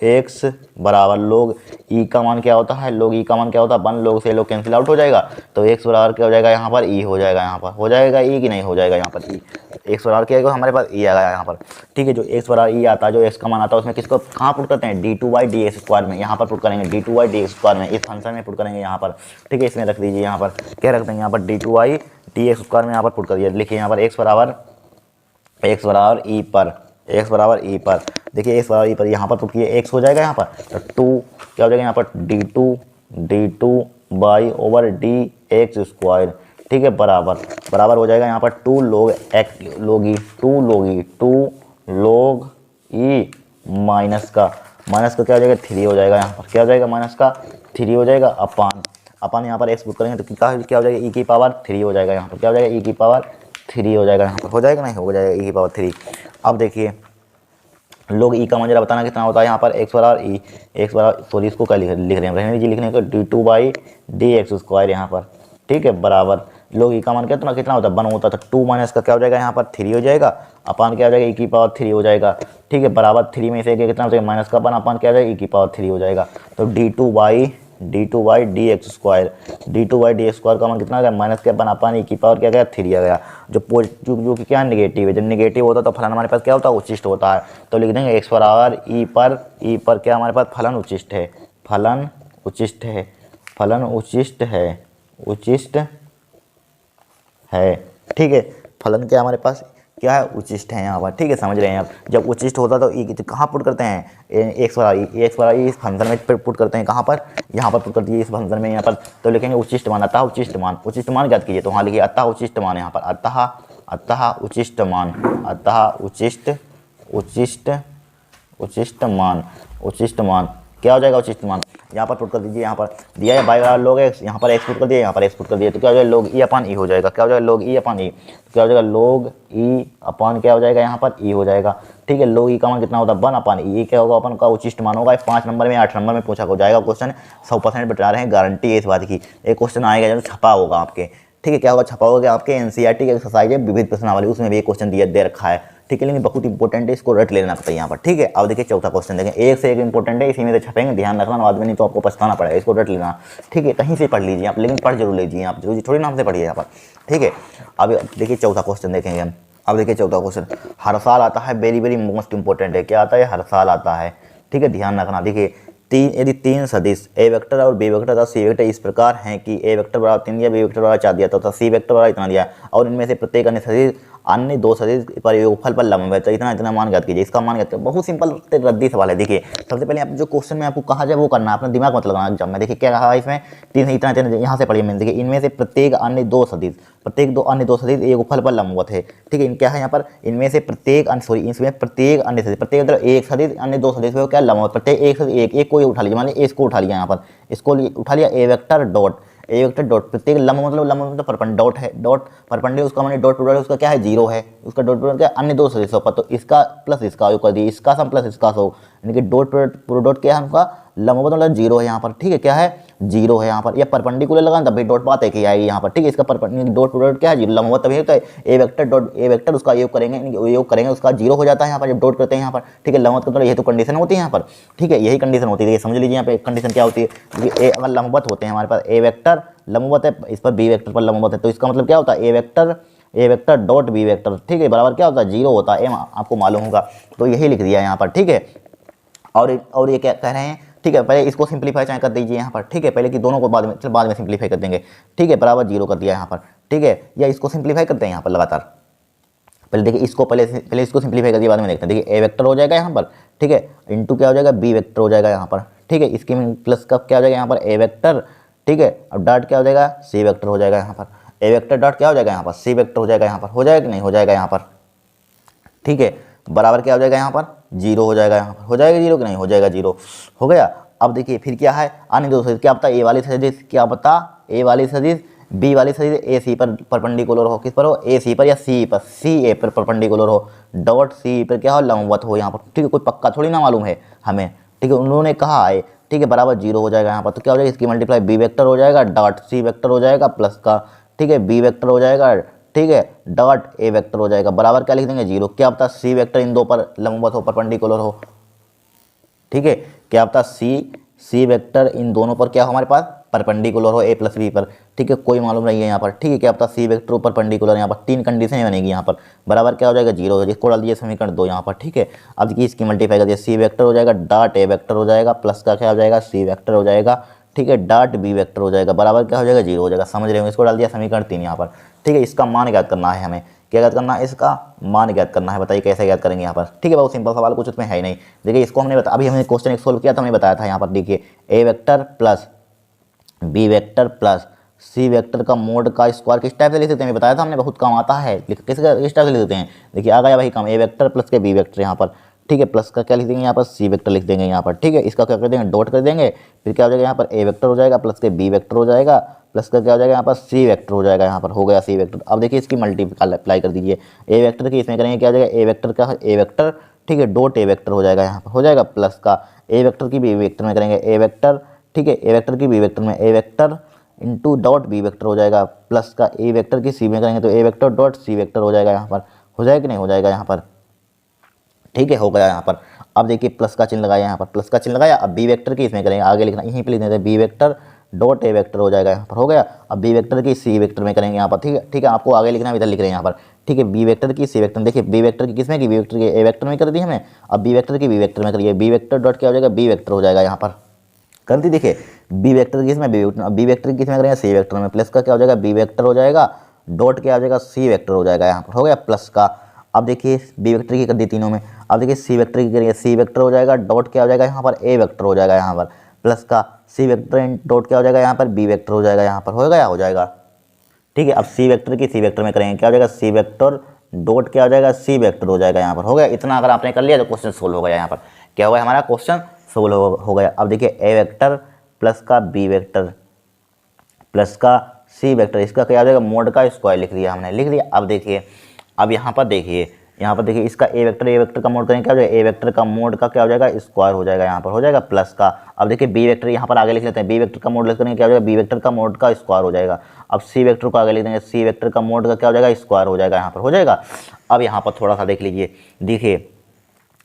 x बराबर log e का मान क्या होता है, log e का मान क्या होता है 1, log से log कैंसिल आउट हो जाएगा, तो x बराबर क्या हो जाएगा यहाँ पर e हो जाएगा, यहाँ पर हो जाएगा e कि नहीं हो जाएगा यहाँ पर e, x बराबर क्या आएगा हमारे पास e आ गया यहाँ पर, ठीक है। जो x बराबर e आता है, जो x का मान आता है उसमें किसको कहाँ पुट करते हैं, d2 by d x square में, यहाँ पर पुट करेंगे d2 by d x square में, इस फंक्शन में पुट करेंगे यहाँ पर, ठीक है। इसमें रख दीजिए, यहाँ पर क्या रख देंगे यहाँ पर d2 by d x square में यहाँ पर पुट कर दिया, लिखिए यहाँ पर x बराबर e पर, x बराबर e पर, देखिए x बराबर e पर यहाँ पर पुट किए x हो जाएगा यहाँ पर, तो 2 क्या हो जाएगा यहाँ पर d2 by over d x square, ठीक है, बराबर हो जाएगा यहाँ पर 2 log e माइनस का क्या हो जाएगा 3 हो जाएगा यहाँ पर, क्या हो जाएगा माइनस का 3 हो जाएगा, अपन यहाँ पर x पुट करेंगे तो क्या हो जाएगा e की पावर 3 हो जाएगा यहाँ पर, क्या हो जाएगा e की पावर 3 हो जाएगा यहाँ पर, हो जाएगा नहीं हो जाएगा e की पावर 3। अब देखिए log e का मान जरा बताना कितना होता है यहाँ पर, x बराबर सॉरी इसको क्या लिख रहे हैं, रहने दीजिए लिखने को d2 by d x square यहाँ पर, ठीक है, बराबर log e का मान कितना होता है 1 होता था, 2 माइनस का क्या हो जाएगा यहाँ पर 3 हो जाएगा, अपान क्या हो जाएगा e की पावर 3 हो जाएगा, ठीक है, बराबर 3 में से कितना हो जाएगा माइनस का 1 अपान क्या हो जाएगा e की पावर 3 हो जाएगा। तो d2 by d x square का मान कितना आ गया माइनस के 1 अपान e की पावर क्या गया 3 आ गया, जो कि क्या नेगेटिव है, जब नेगेटिव होता है तो फलन हमारे पास क्या होता है उचिष्ट होता है, तो लिख देंगे x बराबर e पर क्या हमारे पास फलन उचिष्ट है, ठीक है, फलन क्या हमारे पास क्या है उचिष्ट है यहाँ पर, ठीक है, समझ रहे हैं आप। जब उचिष्ट होता तो ई कहाँ पुट करते हैं, एक्स बराबर इस फंक्शन में पुट करते हैं, कहाँ पर यहाँ पर पुट कर दिए इस फंक्शन में यहाँ पर, तो लिखेंगे उचिष्ट मान, अतः उचिष्ट मान ज्ञात कीजिए, तो हाँ लिखिए अतः उचिष्ट मान यहाँ पर, अतः उचिष्ट मान क्या हो जाएगा उचिष्ट मान, यहाँ पर पुट कर दीजिए, यहाँ पर दिया है बाई बराबर log x, यहाँ पर x पुट कर दिया, यहाँ पर x पुट कर दिया, तो क्या हो जाएगा log e अपान e हो जाएगा, क्या हो जाएगा log e अपान e, तो क्या हो जाएगा log e अपान क्या हो जाएगा यहाँ पर e हो जाएगा, ठीक है। log e का मान कितना होता है 1 अपान e, क्या होगा अपन का उचिष्ट मान होगा, 5 नंबर में 8 नंबर में पूछा हो जाएगा क्वेश्चन, 100% बता रहे हैं, गारंटी है इस बात की, एक क्वेश्चन आएगा जो छपा होगा आपके, ठीक है, क्या होगा छपा होगा आपके एनसीईआरटी की एक्सरसाइज है विविध प्रश्नावली, उसमें भी एक क्वेश्चन दे रखा है, ठीक है, लेकिन बहुत इंपॉर्टेंट है, इसको रट लेना पड़ता है यहाँ पर, ठीक है। अब देखिए चौथा क्वेश्चन देखें, एक से एक इंपॉर्टेंट है, इसी में से छपेंगे, ध्यान रखना बाद में नहीं तो आपको पछताना पड़ेगा, इसको रट लेना, ठीक है, कहीं से पढ़ लीजिए आप, लेकिन पढ़ जरूर लीजिए आप, जरूरी थोड़ी नाम से पढ़िए यहाँ पर, ठीक है। अब देखिए चौथा क्वेश्चन देखेंगे हम, अब देखिए चौथा क्वेश्चन हर साल आता है, वेरी मोस्ट इंपॉर्टेंट है, क्या आता है हर साल आता है, ठीक है, ध्यान रखना। देखिए यदि 3 सदिश ए वेक्टर और बी वेक्टर तथा सी वेक्टर इस प्रकार हैं कि ए वेक्टर बराबर 3 दिया, बी वेक्टर बराबर 4 दिया तथा सी वेक्टर बराबर इतना दिया, और इनमें से प्रत्येक अन्य 2 सदिश पर योगफल पर लंब है, तो इतना मान ज्ञात कीजिए, इसका मान ज्ञात कीजिए। बहुत सिंपल रद्दी सवाल है। देखिए सबसे पहले आप जो क्वेश्चन में आपको कहा जाए वो करना है, अपना दिमाग मत लगाना एग्जाम में। देखिए क्या कहा इसमें 3 इतना यहाँ से पढ़िए मैंने, देखिए इनमें से प्रत्येक अन्य 2 सदिश योगफल पर लंबवत है, ठीक है। क्या है यहाँ पर, इनमें से प्रत्येक इसमें प्रत्येक अन्य सदिश, प्रत्येक मतलब एक सदिश अन्य 2 सदिश को क्या लंबवत, प्रत्येक एक को उठा लीजिए, मान लीजिए इसको उठा लिया, यहाँ पर इसको उठा लिया, ए वेक्टर डॉट प्रत्येक लंब मतलब परपेंडिकुलर डॉट है, डॉट परपेंडिकुलर उसका माने डॉट प्रोडक्ट उसका क्या है 0 है, उसका डॉट प्रोडक्ट क्या अन्य 2 सदिशों पर, तो इसका प्लस इसका योग कर दिए, इसका सम प्लस इसका सम, यानी कि डॉट प्रोडक्ट क्या है उनका लंब मतलब 0 है यहाँ पर, ठीक है। क्या है जीरो है यहाँ पर, या परपेंडिकुलर लगाना तभी डॉट बात है कि आएगी यहाँ पर, ठीक है। इसका परपेंडिकुलर डॉट टू डॉट क्या है, जीरो। लंबवत तभी होता है a vector dot A vector, उसका योग करेंगे उसका जीरो हो जाता है यहाँ पर जब डॉट करते हैं यहाँ पर, ठीक है। लंबवत का यही तो कंडीशन होती है यहाँ पर, ठीक है, यही कंडीशन होती है। समझ लीजिए यहाँ पे कंडीशन क्या होती है, क्योंकि ए अगर लंबवत होते हैं हमारे पास, ए वेक्टर लंबवत है, इस पर बी वेक्टर पर लंबवत है, तो इसका मतलब क्या होता है, a vector dot b vector, ठीक है, बराबर क्या होता है, जीरो होता है। आपको मालूम होगा, तो यही लिख दिया यहाँ पर, ठीक है। और ये क्या कह रहे हैं, ठीक है, पहले इसको सिंप्लीफाई चाहे कर दीजिए यहाँ पर, ठीक है, पहले कि दोनों को बाद में सिंप्लीफाई कर देंगे, ठीक है, बराबर जीरो कर दिया यहाँ पर, ठीक है। या इसको सिंप्लीफाई करते हैं यहाँ पर लगातार, पहले देखिए इसको पहले इसको सिंप्लीफाई कर दिया, बाद में देखते हैं। देखिए ए वेक्टर हो जाएगा यहाँ पर, ठीक है, इंटू क्या हो जाएगा, बी वेक्टर हो जाएगा यहाँ पर, ठीक है। इसके प्लस का क्या हो जाएगा यहाँ पर, ए वेक्टर, ठीक है, अब डॉट क्या हो जाएगा, सी वेक्टर हो जाएगा यहाँ पर, ए वेक्टर डॉट क्या हो जाएगा यहाँ पर, सी वेक्टर हो जाएगा यहाँ पर, हो जाएगा कि नहीं हो जाएगा यहाँ पर, ठीक है, बराबर क्या हो जाएगा यहाँ पर, जीरो हो जाएगा यहाँ पर, हो जाएगा जीरो कि नहीं हो जाएगा, जीरो हो गया। अब देखिए फिर क्या है, अन्य दो सदिश, क्या पता ए वाली सदिश, क्या पता ए वाली सदिश बी वाली सदिश ए सी पर परपेंडिकुलर हो, किस पर हो, ए सी पर या सी पर, सी ए पर परपेंडिकुलर हो, डॉट सी पर क्या हो, लंबवत हो यहाँ पर, ठीक है। कोई पक्का थोड़ी ना मालूम है हमें, ठीक है, उन्होंने कहा है, ठीक है, बराबर जीरो हो जाएगा यहाँ पर। तो क्या हो जाएगा, इसकी मल्टीप्लाई बी वेक्टर हो जाएगा डॉट सी वेक्टर हो जाएगा प्लस का, ठीक है, बी वेक्टर हो जाएगा, ठीक है, डॉट ए वेक्टर हो जाएगा, बराबर क्या लिख देंगे, जीरो। क्या पता सी वेक्टर इन दो पर लंबवत हो, परपेंडिकुलर हो, ठीक है, क्या पता सी वेक्टर इन दोनों पर क्या हो हमारे पास, परपेंडिकुलर हो, ए प्लस बी पर, ठीक है, कोई मालूम नहीं है यहाँ पर, ठीक है। क्या पता सी वेक्टर ऊपर परपेंडिकुलर, यहाँ पर तीन कंडीशन बनेगी यहाँ पर, बराबर क्या हो जाएगा, जीरो हो जाएगा। इसको डाल दिए समीकरण दो यहाँ पर, ठीक है। अब देखिए इसकी मल्टीप्लाई कर दिया, सी वेक्टर हो जाएगा डॉट ए वेक्टर हो जाएगा प्लस का क्या हो जाएगा, सी वेक्टर हो जाएगा, ठीक है, डॉट बी वेक्टर हो जाएगा, बराबर क्या हो जाएगा, जीरो हो जाएगा। समझ रहे हो, इसको डाल दिया समीकरण तीन यहाँ पर, ठीक है। इसका मान ज्ञात करना है हमें, क्या ज्ञात करना है, इसका मान ज्ञात करना है। बताइए कैसे ज्ञात करेंगे यहाँ पर, ठीक है, बहुत सिंपल सवाल, कुछ उसमें है ही नहीं। देखिए इसको हमने अभी हमने क्वेश्चन एक सोल्व किया था, हमने बताया था यहाँ पर, देखिए a vector plus b vector plus c vector का मोड का स्क्वायर किस टाइप से लिख सकते हैं, बताया था हमने, बहुत काम आता है, किस टाइप से लिख देते हैं। देखिए आ गया वही काम, ए वेक्टर प्लस के बी वेक्टर यहाँ पर, ठीक है, प्लस का क्या लिख देंगे यहाँ पर, सी वेक्टर लिख देंगे यहाँ पर, ठीक है। इसका क्या कर देंगे, डॉट कर देंगे, फिर क्या हो जाएगा यहाँ पर, ए वेक्टर हो जाएगा प्लस के बी वेक्टर हो जाएगा प्लस का क्या हो जाएगा यहाँ पर, सी वेक्टर हो जाएगा यहाँ पर, हो गया सी वेक्टर। अब देखिए इसकी मल्टीप्लाई कर दीजिए, ए वेक्टर की इसमें करेंगे क्या हो जाएगा, ए वेक्टर का ए वेक्टर, ठीक है, डॉट ए वेक्टर हो जाएगा यहाँ पर, हो जाएगा प्लस का ए वेक्टर की बी वेक्टर में करेंगे ए वेक्टर, ठीक है, ए वेक्टर की बी वेक्टर में a vector into dot b vector हो जाएगा प्लस का ए वेक्टर की सी में करेंगे तो ए वेक्टर डॉट सी वेक्टर हो जाएगा यहाँ पर, हो जाएगा कि नहीं हो जाएगा यहाँ पर, ठीक है, हो गया यहाँ पर। अब देखिए प्लस का चिन्ह लगाया यहाँ पर, प्लस का चिन्ह लगाया, अब बी वेक्टर की इसमें करेंगे, आगे लिखना यहीं पे लिख देते हैं, बी वेक्टर डॉट ए वेक्टर हो जाएगा यहाँ पर, हो गया। अब बी वेक्टर की सी वेक्टर में करेंगे यहाँ पर, ठीक है, ठीक है, आपको आगे लिखना है, इधर लिख रहे हैं यहाँ पर, ठीक है, बी वेक्टर की सी वेक्टर, देखिए बी वेक्टर की किसमें की, बी वेक्टर की ए वेक्टर में कर दी हमने, अब बी वेक्टर की बी वेक्टर में करिए, बी वेक्टर डॉट क्या हो जाएगा, बी वेक्टर हो जाएगा यहाँ पर, कर दी। देखिए बी वेक्टर की इसमें बी वेक्टर की इसमें करेंगे सी वेक्टर में, प्लस का क्या हो जाएगा, बी वेक्टर हो जाएगा, डॉट क्या हो जाएगा, सी वेक्टर हो जाएगा यहाँ पर, हो गया प्लस का। अब देखिए बी वेक्टर की कर दी तीनों में, अब देखिए सी वेक्टर की करिए, सी वेक्टर हो जाएगा, डॉट क्या हो जाएगा यहाँ पर, ए वेक्टर हो जाएगा यहाँ पर, प्लस का सी वेक्टर डॉट क्या हो जाएगा यहाँ पर, बी वेक्टर हो जाएगा यहाँ पर, हो गया, हो जाएगा, ठीक है। अब सी वेक्टर की सी वेक्टर में करेंगे क्या हो जाएगा, सी वेक्टर डॉट क्या हो जाएगा, सी वेक्टर हो जाएगा यहाँ पर, हो गया। इतना अगर आपने कर लिया तो क्वेश्चन सोल्व हो गया, यहाँ पर क्या हुआ हमारा, क्वेश्चन सोल्व हो गया। अब देखिए ए वेक्टर प्लस का बी वेक्टर प्लस का सी वेक्टर, इसका क्या हो जाएगा, मोड का स्क्वायर लिख दिया हमने, लिख दिया। अब देखिए, अब यहाँ पर देखिए इसका ए वेक्टर का मोड करेंगे क्या हो जाएगा, ए वेक्टर का मोड का क्या हो जाएगा, स्क्वायर हो जाएगा यहाँ पर, हो जाएगा प्लस का। अब देखिए बी वेक्टर यहाँ पर आगे लिख लेते हैं, बी वेक्टर का मोड लिख करेंगे क्या हो जाएगा, बी वेक्टर का मोड का स्क्वायर हो जाएगा। अब सी वेक्टर को आगे लिख देंगे, सी वेक्टर का मोड का क्या हो जाएगा, स्क्वायर हो जाएगा यहाँ पर, हो जाएगा। अब यहाँ पर थोड़ा सा देख लीजिए, देखिए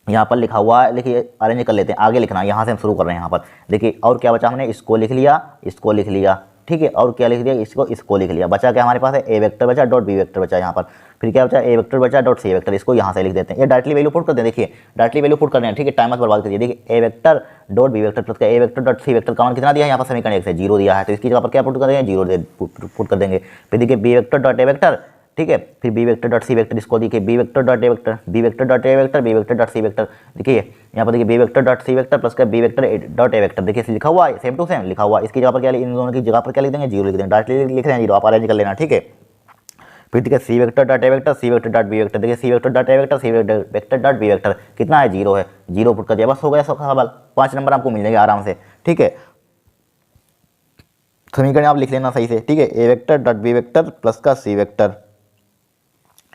यहाँ पर लिखा हुआ है, देखिए अरेंज कर लेते हैं, आगे लिखना, यहाँ से हम शुरू कर रहे हैं यहाँ पर। देखिए और क्या बचा, हमने इसको लिख लिया, इसको लिख लिया, ठीक है, और क्या लिख दिया, इसको लिख लिया, बचा क्या हमारे पास है, ए वेक्टर बचा डॉट बी वेक्टर बचा यहाँ पर, फिर क्या बचा, ए वेक्टर बचा डॉट सी वेक्टर, इसको यहाँ से लिख देते हैं, ये डायरेक्टली वैल्यू पुट कर दें। देखिए डायरेक्टली वैल्यू पुट कर रहे हैं, ठीक है, टाइम मत बर्बाद करिए। देखिए a vector dot b vector plus का a vector dot c vector का मान कितना दिया है यहाँ पर, समीकरण एक से जीरो दिया है, तो इसकी जगह पर क्या पुट कर देंगे, जीरो पुट कर देंगे। फिर देखिए बी वेक्टर डॉट ए वेक्टर, ठीक है, फिर b vector dot c vector, इसको देखिए बी वेक्टर डॉट ए वेक्टर, बी वेक्टर डॉट ए vector, b vector dot c vector, देखिए यहाँ पर देखिए b vector dot c vector plus का बी वेक्टर डॉट ए वेक्टर, देखिए लिखा हुआ है, सेम टू सेम लिखा हुआ है, इसकी जगह पर क्या, इन दोनों की जगह पर क्या लिख देंगे, जीरो लिख देंगे, डायरेक्टली लिख रहे हैं जीरो, आप अरेंज कर लेना, ठीक है। फिर देखिए सी वेक्टर डॉट ए vector, c vector dot b vector, देखिए सी वेक्टर डॉट ए vector, c vector dot b vector कितना है, जीरो है, जीरो पुट कर दिया, बस हो गया सवाल, 5 नंबर आपको मिल जाएंगे आराम से, ठीक है। समीकरण आप लिख लेना सही से, ठीक है, a vector dot b vector plus का सी वेक्टर,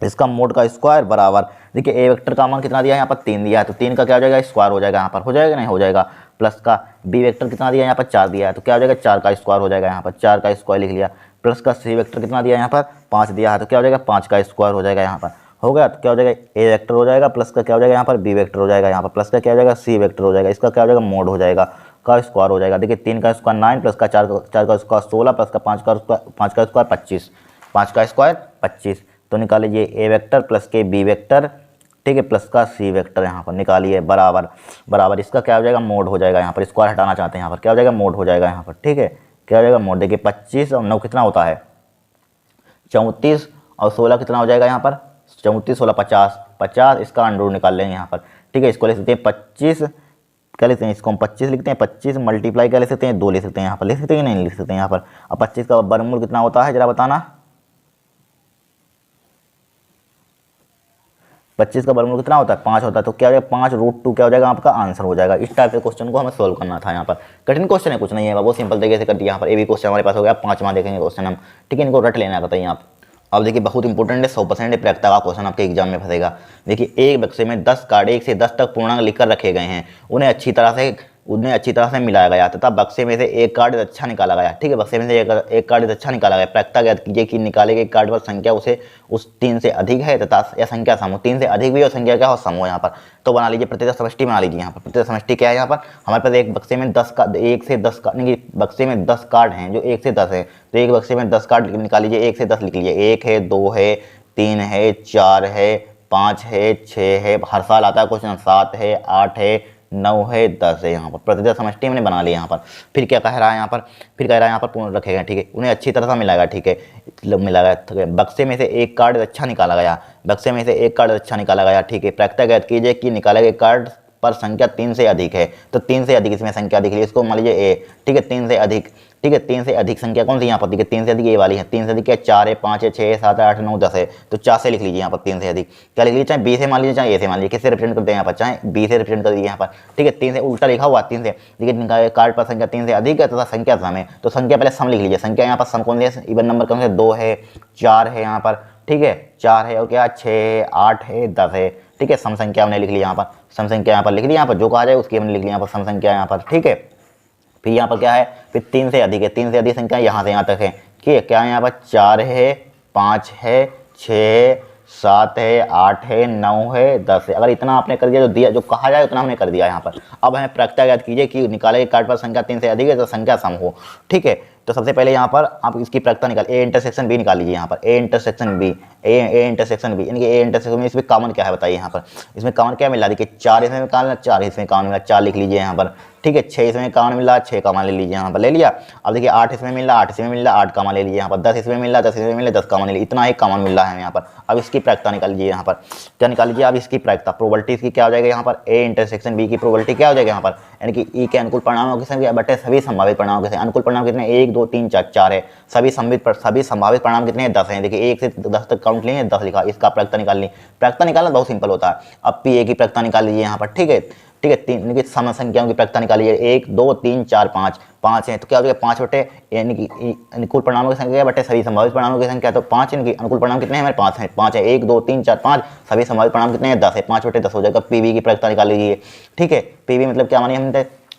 इसका मोड का स्क्वायर बराबर, देखिए ए वेक्टर का मान कितना दिया है यहाँ पर 3 दिया है, तो 3 का क्या हो जाएगा स्क्वायर हो जाएगा यहाँ पर, हो जाएगा नहीं हो जाएगा। प्लस का बी वेक्टर कितना दिया है यहाँ पर 4 दिया है, तो क्या हो जाएगा 4 का स्क्वायर हो जाएगा यहाँ पर, 4 का स्क्वायर लिख लिया। प्लस का सी वेक्टर कितना दिया है यहाँ पर 5 दिया है, तो क्या हो जाएगा 5 का स्क्वायर हो जाएगा यहाँ पर, हो गया। तो क्या हो जाएगा ए वेक्टर हो जाएगा, प्लस का क्या हो जाएगा यहाँ पर बी वेक्टर हो जाएगा यहाँ पर, प्लस का क्या हो जाएगा सी वेक्टर हो जाएगा, इसका क्या हो जाएगा मोड हो जाएगा का स्क्वायर हो जाएगा। देखिए 3 का स्क्वायर 9, प्लस का 4 का स्क्वायर 16, प्लस का 5 का स्क्वायर 25, 5 का स्क्वायर 25। तो निकाल लीजिए ए वेक्टर प्लस के बी वेक्टर, ठीक है, प्लस का सी वेक्टर यहाँ पर निकालिए बराबर बराबर, इसका क्या हो जाएगा मोड हो जाएगा यहाँ पर, स्क्वायर हटाना चाहते हैं यहाँ पर, क्या हो जाएगा मोड हो जाएगा यहाँ पर, ठीक है, क्या हो जाएगा मोड। देखिए 25 और 9 कितना होता है 34, और 16 कितना हो जाएगा यहाँ पर 34 16 50, 50 इसका अंडर निकाल लेंगे यहाँ पर, ठीक है। इसको ले सकते हैं 25, क्या लिखते हैं इसको हम 25 लिखते हैं, 25 मल्टीप्लाई क्या ले सकते हैं 2 ले सकते हैं यहाँ पर, लिख सकते हैं नहीं लिख सकते हैं यहाँ पर। अब 25 का वर्गमूल कितना होता है जरा बताना, 25 का वर्गमूल कितना होता है 5 होता है, तो क्या हो जाएगा 5√2 क्या हो जाएगा आपका आंसर हो जाएगा। इस टाइप के क्वेश्चन को हमें सोल्व करना था यहाँ पर, कठिन क्वेश्चन है कुछ नहीं है, बहुत सिंपल तरीके से कर दिया यहाँ पर। ए भी क्वेश्चन हमारे पास हो गया, 5वां देखेंगे क्वेश्चन हम, ठीक है, इनको रट लेना बताइए आप। अब देखिए बहुत इंपॉर्टेंट है, 100% प्रैक्टिकल का क्वेश्चन आपके एग्जाम में फंसेगा। देखिए एक बक्से में 10 कार्ड 1 से 10 तक पूर्णांक लिखकर रखे गए हैं, उन्हें अच्छी तरह से मिलाया गया तथा बक्से में से एक कार्ड अच्छा निकाला गया, ठीक है, बक्से में से एक कार्ड अच्छा निकाला गया। प्रैक्टिकल ज्ञात कीजिए कि निकाले गए कार्ड पर संख्या उस 3 से अधिक है तथा यह संख्या सम हो, 3 से अधिक भी और संख्या क्या हो सम हो यहाँ पर। तो बना लीजिए प्रतिशत समष्टि बना लीजिए यहाँ पर। प्रतिशत समष्टि क्या है यहाँ पर, हमारे पास एक बक्से में 10 का 1 से 10 का नहीं, बक्से में 10 कार्ड हैं जो 1 से 10 है, तो एक बक्से में 10 कार्ड निकाल लीजिए, 1 से 10 लिख लीजिए, 1 है 2 है 3 है 4 है 5 है 6 है, हर साल आता है क्वेश्चन, 7 है 8 है 9 है 10 है यहाँ पर। प्रतिशत समष्टि हमने बना लिया यहाँ पर। फिर क्या कह रहा है यहाँ पर, फिर कह रहा है यहाँ पर पूर्ण रखेगा, ठीक है, उन्हें अच्छी तरह से मिलाएगा, ठीक है, मिलाएगा। बक्से में से एक कार्ड अच्छा निकाला गया, बक्से में से एक कार्ड अच्छा निकाला गया, ठीक है। प्रैक्टिकल ज्ञात कीजिए कि निकाले गए कार्ड पर संख्या 3 से अधिक है, तो 3 से अधिक इसमें संख्या दिख रही है, इसको मान लीजिए ए, ठीक है, 3 से अधिक, ठीक है, 3 से अधिक संख्या कौन सी यहाँ पर देखिए, 3 से अधिक ये वाली है, 3 से अधिक क्या 4 है 5 है 6 है 7 है 8 9 10 है, तो 4 से लिख लीजिए यहाँ पर। 3 से अधिक क्या लिख लीजिए, चाहे बी से मान लीजिए चाहे ए से मान लीजिए, किससे रिप्रेजेंट करते हैं यहाँ पर, चाहे बी से रिप्रेजेंट कर दीजिए यहाँ पर, ठीक है। 3 से उल्टा लिखा हुआ 3 से, देखिए कार्ड पर संख्या 3 से अधिक है तथा संख्या सम है, तो संख्या पहले सम लिख लीजिए। संख्या यहाँ पर सम कौन सी है, इवन नंबर कौन से 2 है 4 है यहाँ पर, ठीक है, 4 है और क्या 6 है 8 है 10 है, ठीक है। सम संख्या हमने लिख ली यहाँ पर, सम संख्या यहाँ पर लिख ली, यहाँ पर जो कहा जाए उसकी हमने लिख ली यहाँ पर सम संख्या यहाँ पर, ठीक है। फिर यहाँ पर क्या है, फिर 3 से अधिक है, 3 से अधिक संख्या यहाँ से यहाँ तक है, ठीक है, क्या है यहाँ पर 4 है 5 है 6 है 7 है 8 है 9 है 10 है। अगर इतना आपने कर दिया, जो दिया जो कहा जाए उतना हमने कर दिया यहाँ पर। अब हमें प्रैक्टिकल याद कीजिए कि निकाले गए कार्ड पर संख्या 3 से अधिक है तो संख्या सम हो, ठीक है। तो सबसे पहले यहाँ पर आप इसकी प्रैक्टिकल निकाल, ए इंटरसेक्शन बी निकाल लीजिए यहाँ पर, A intersection B, A intersection B, यानी कि ए इंटरसेक्शन में इसमें कॉमन क्या है बताइए यहाँ पर, इसमें कॉमन क्या मिला, देखिए 4 इसमें कॉमन, 4 इसमें कॉमन मिला, 4 लिख लीजिए यहाँ पर, ठीक है। 6 इसमें कॉमन मिला, 6 कॉमन ले लीजिए यहाँ पर, ले लिया। अब देखिए 8 इसमें मिल रहा, 8 इसमें मिल रहा, 8 कॉमन ले लीजिए यहाँ पर। 10 इसमें मिल रहा, 10 इसमें मिल रहा, 10 कॉमन ले लीजिए, इतना ही कॉमन मिल रहा है यहाँ पर। अब इसकी प्रैक्टिकल निकाल लीजिए यहाँ पर, क्या निकाल लीजिए अब इसकी प्रैक्टिकल प्रोबेबिलिटी इसकी क्या हो जाएगा यहाँ पर, ए इंटरसेक्शन बी की प्रोबेबिलिटी क्या हो जाएगा यहाँ पर, यानी कि ई के अनुकूल परिणामों के संख्या बटे सभी संभावित परिणामों के, अनुकूल परिणाम कितने 1 2 3 4 है, सभी संभावित परिणाम कितने हैं 10 हैं। देखिए 1 से 10 तक काउंट लेंगे 10 लिखा, इसका प्रैक्टिकल निकालनी, प्रैक्टिकल निकालना बहुत सिंपल होता है। अब पी ए की प्रैक्टिकल निकाल लीजिए यहाँ पर, ठीक है, ठीक है। 3 सम संख्याओं की प्रैक्टिकल निकालिए, 1 2 3 4 5 है, तो क्या हो जाएगा 5 बटे यानी कि अनुकूल परिणामों की संख्या बटे सभी संभावित परिणामों की संख्या, तो 5 इनकी अनुकूल परिणाम कितने हैं हमारे 5 हैं, 5 है, 1 2 3 4 5, सभी संभावित परिणाम कितने हैं 10 है, 5 बटे 10 हो जाएगा। पीवी की प्रैक्टिकल निकाल लीजिए, ठीक है। पीवी मतलब क्या मानी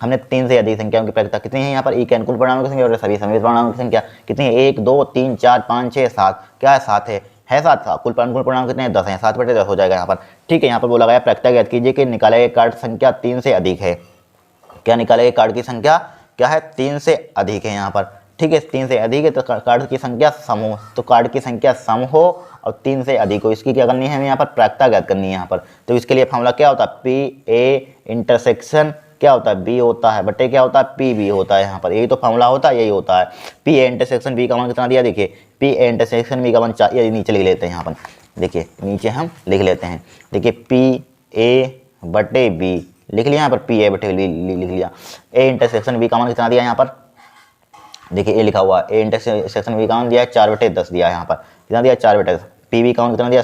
हमने 3 से अधिक संख्याओं की प्रैक्टिकल कितनी है यहाँ पर, ई के अनुकूल परिणामों की संख्या और सभी संभावित परिणामों की संख्या कितनी है, 1 2 3 4 5 6 7, क्या है 7 है 7, कुल अनुकूल परिणाम कितने हैं 10 हैं, 7 बटे 10 हो जाएगा यहाँ पर, ठीक है। यहाँ पर बोला गया प्रैक्टिकल याद कीजिए कि निकाले गए कार्ड संख्या 3 से अधिक है, क्या निकाले गए कार्ड की संख्या क्या है 3 से अधिक है यहाँ पर, ठीक है। 3 से अधिक है तो कार्ड की संख्या सम हो, तो कार्ड की संख्या सम हो और 3 से अधिक हो, इसकी क्या करनी है हमें यहाँ पर प्रैक्टिकल याद करनी है यहाँ पर। तो इसके लिए फॉर्मूला क्या होता है, पी ए इंटरसेक्शन क्या होता है बी होता है बटे क्या होता है पी बी होता है यहाँ पर, यही तो फॉर्मूला होता है, यही होता है। पी ए इंटरसेक्शन बी का मान कितना दिया, देखिए पी ए इंटरसेक्शन बी का मान 4, ये नीचे लिख लेते हैं यहाँ पर, देखिए नीचे हम लिख लेते हैं, देखिए पी ए बटे बी लिख लिया यहाँ पर, पी ए बटे लिख लिया। ए इंटरसेक्शन बी का मान कितना दिया यहाँ पर, देखिए ए लिखा हुआ है, ए इंटरसेक्शन बी का मान दिया है 4 बटे 10 दिया है यहाँ पर, कितना दिया 4 बटे 10। पी बी का मान कितना दिया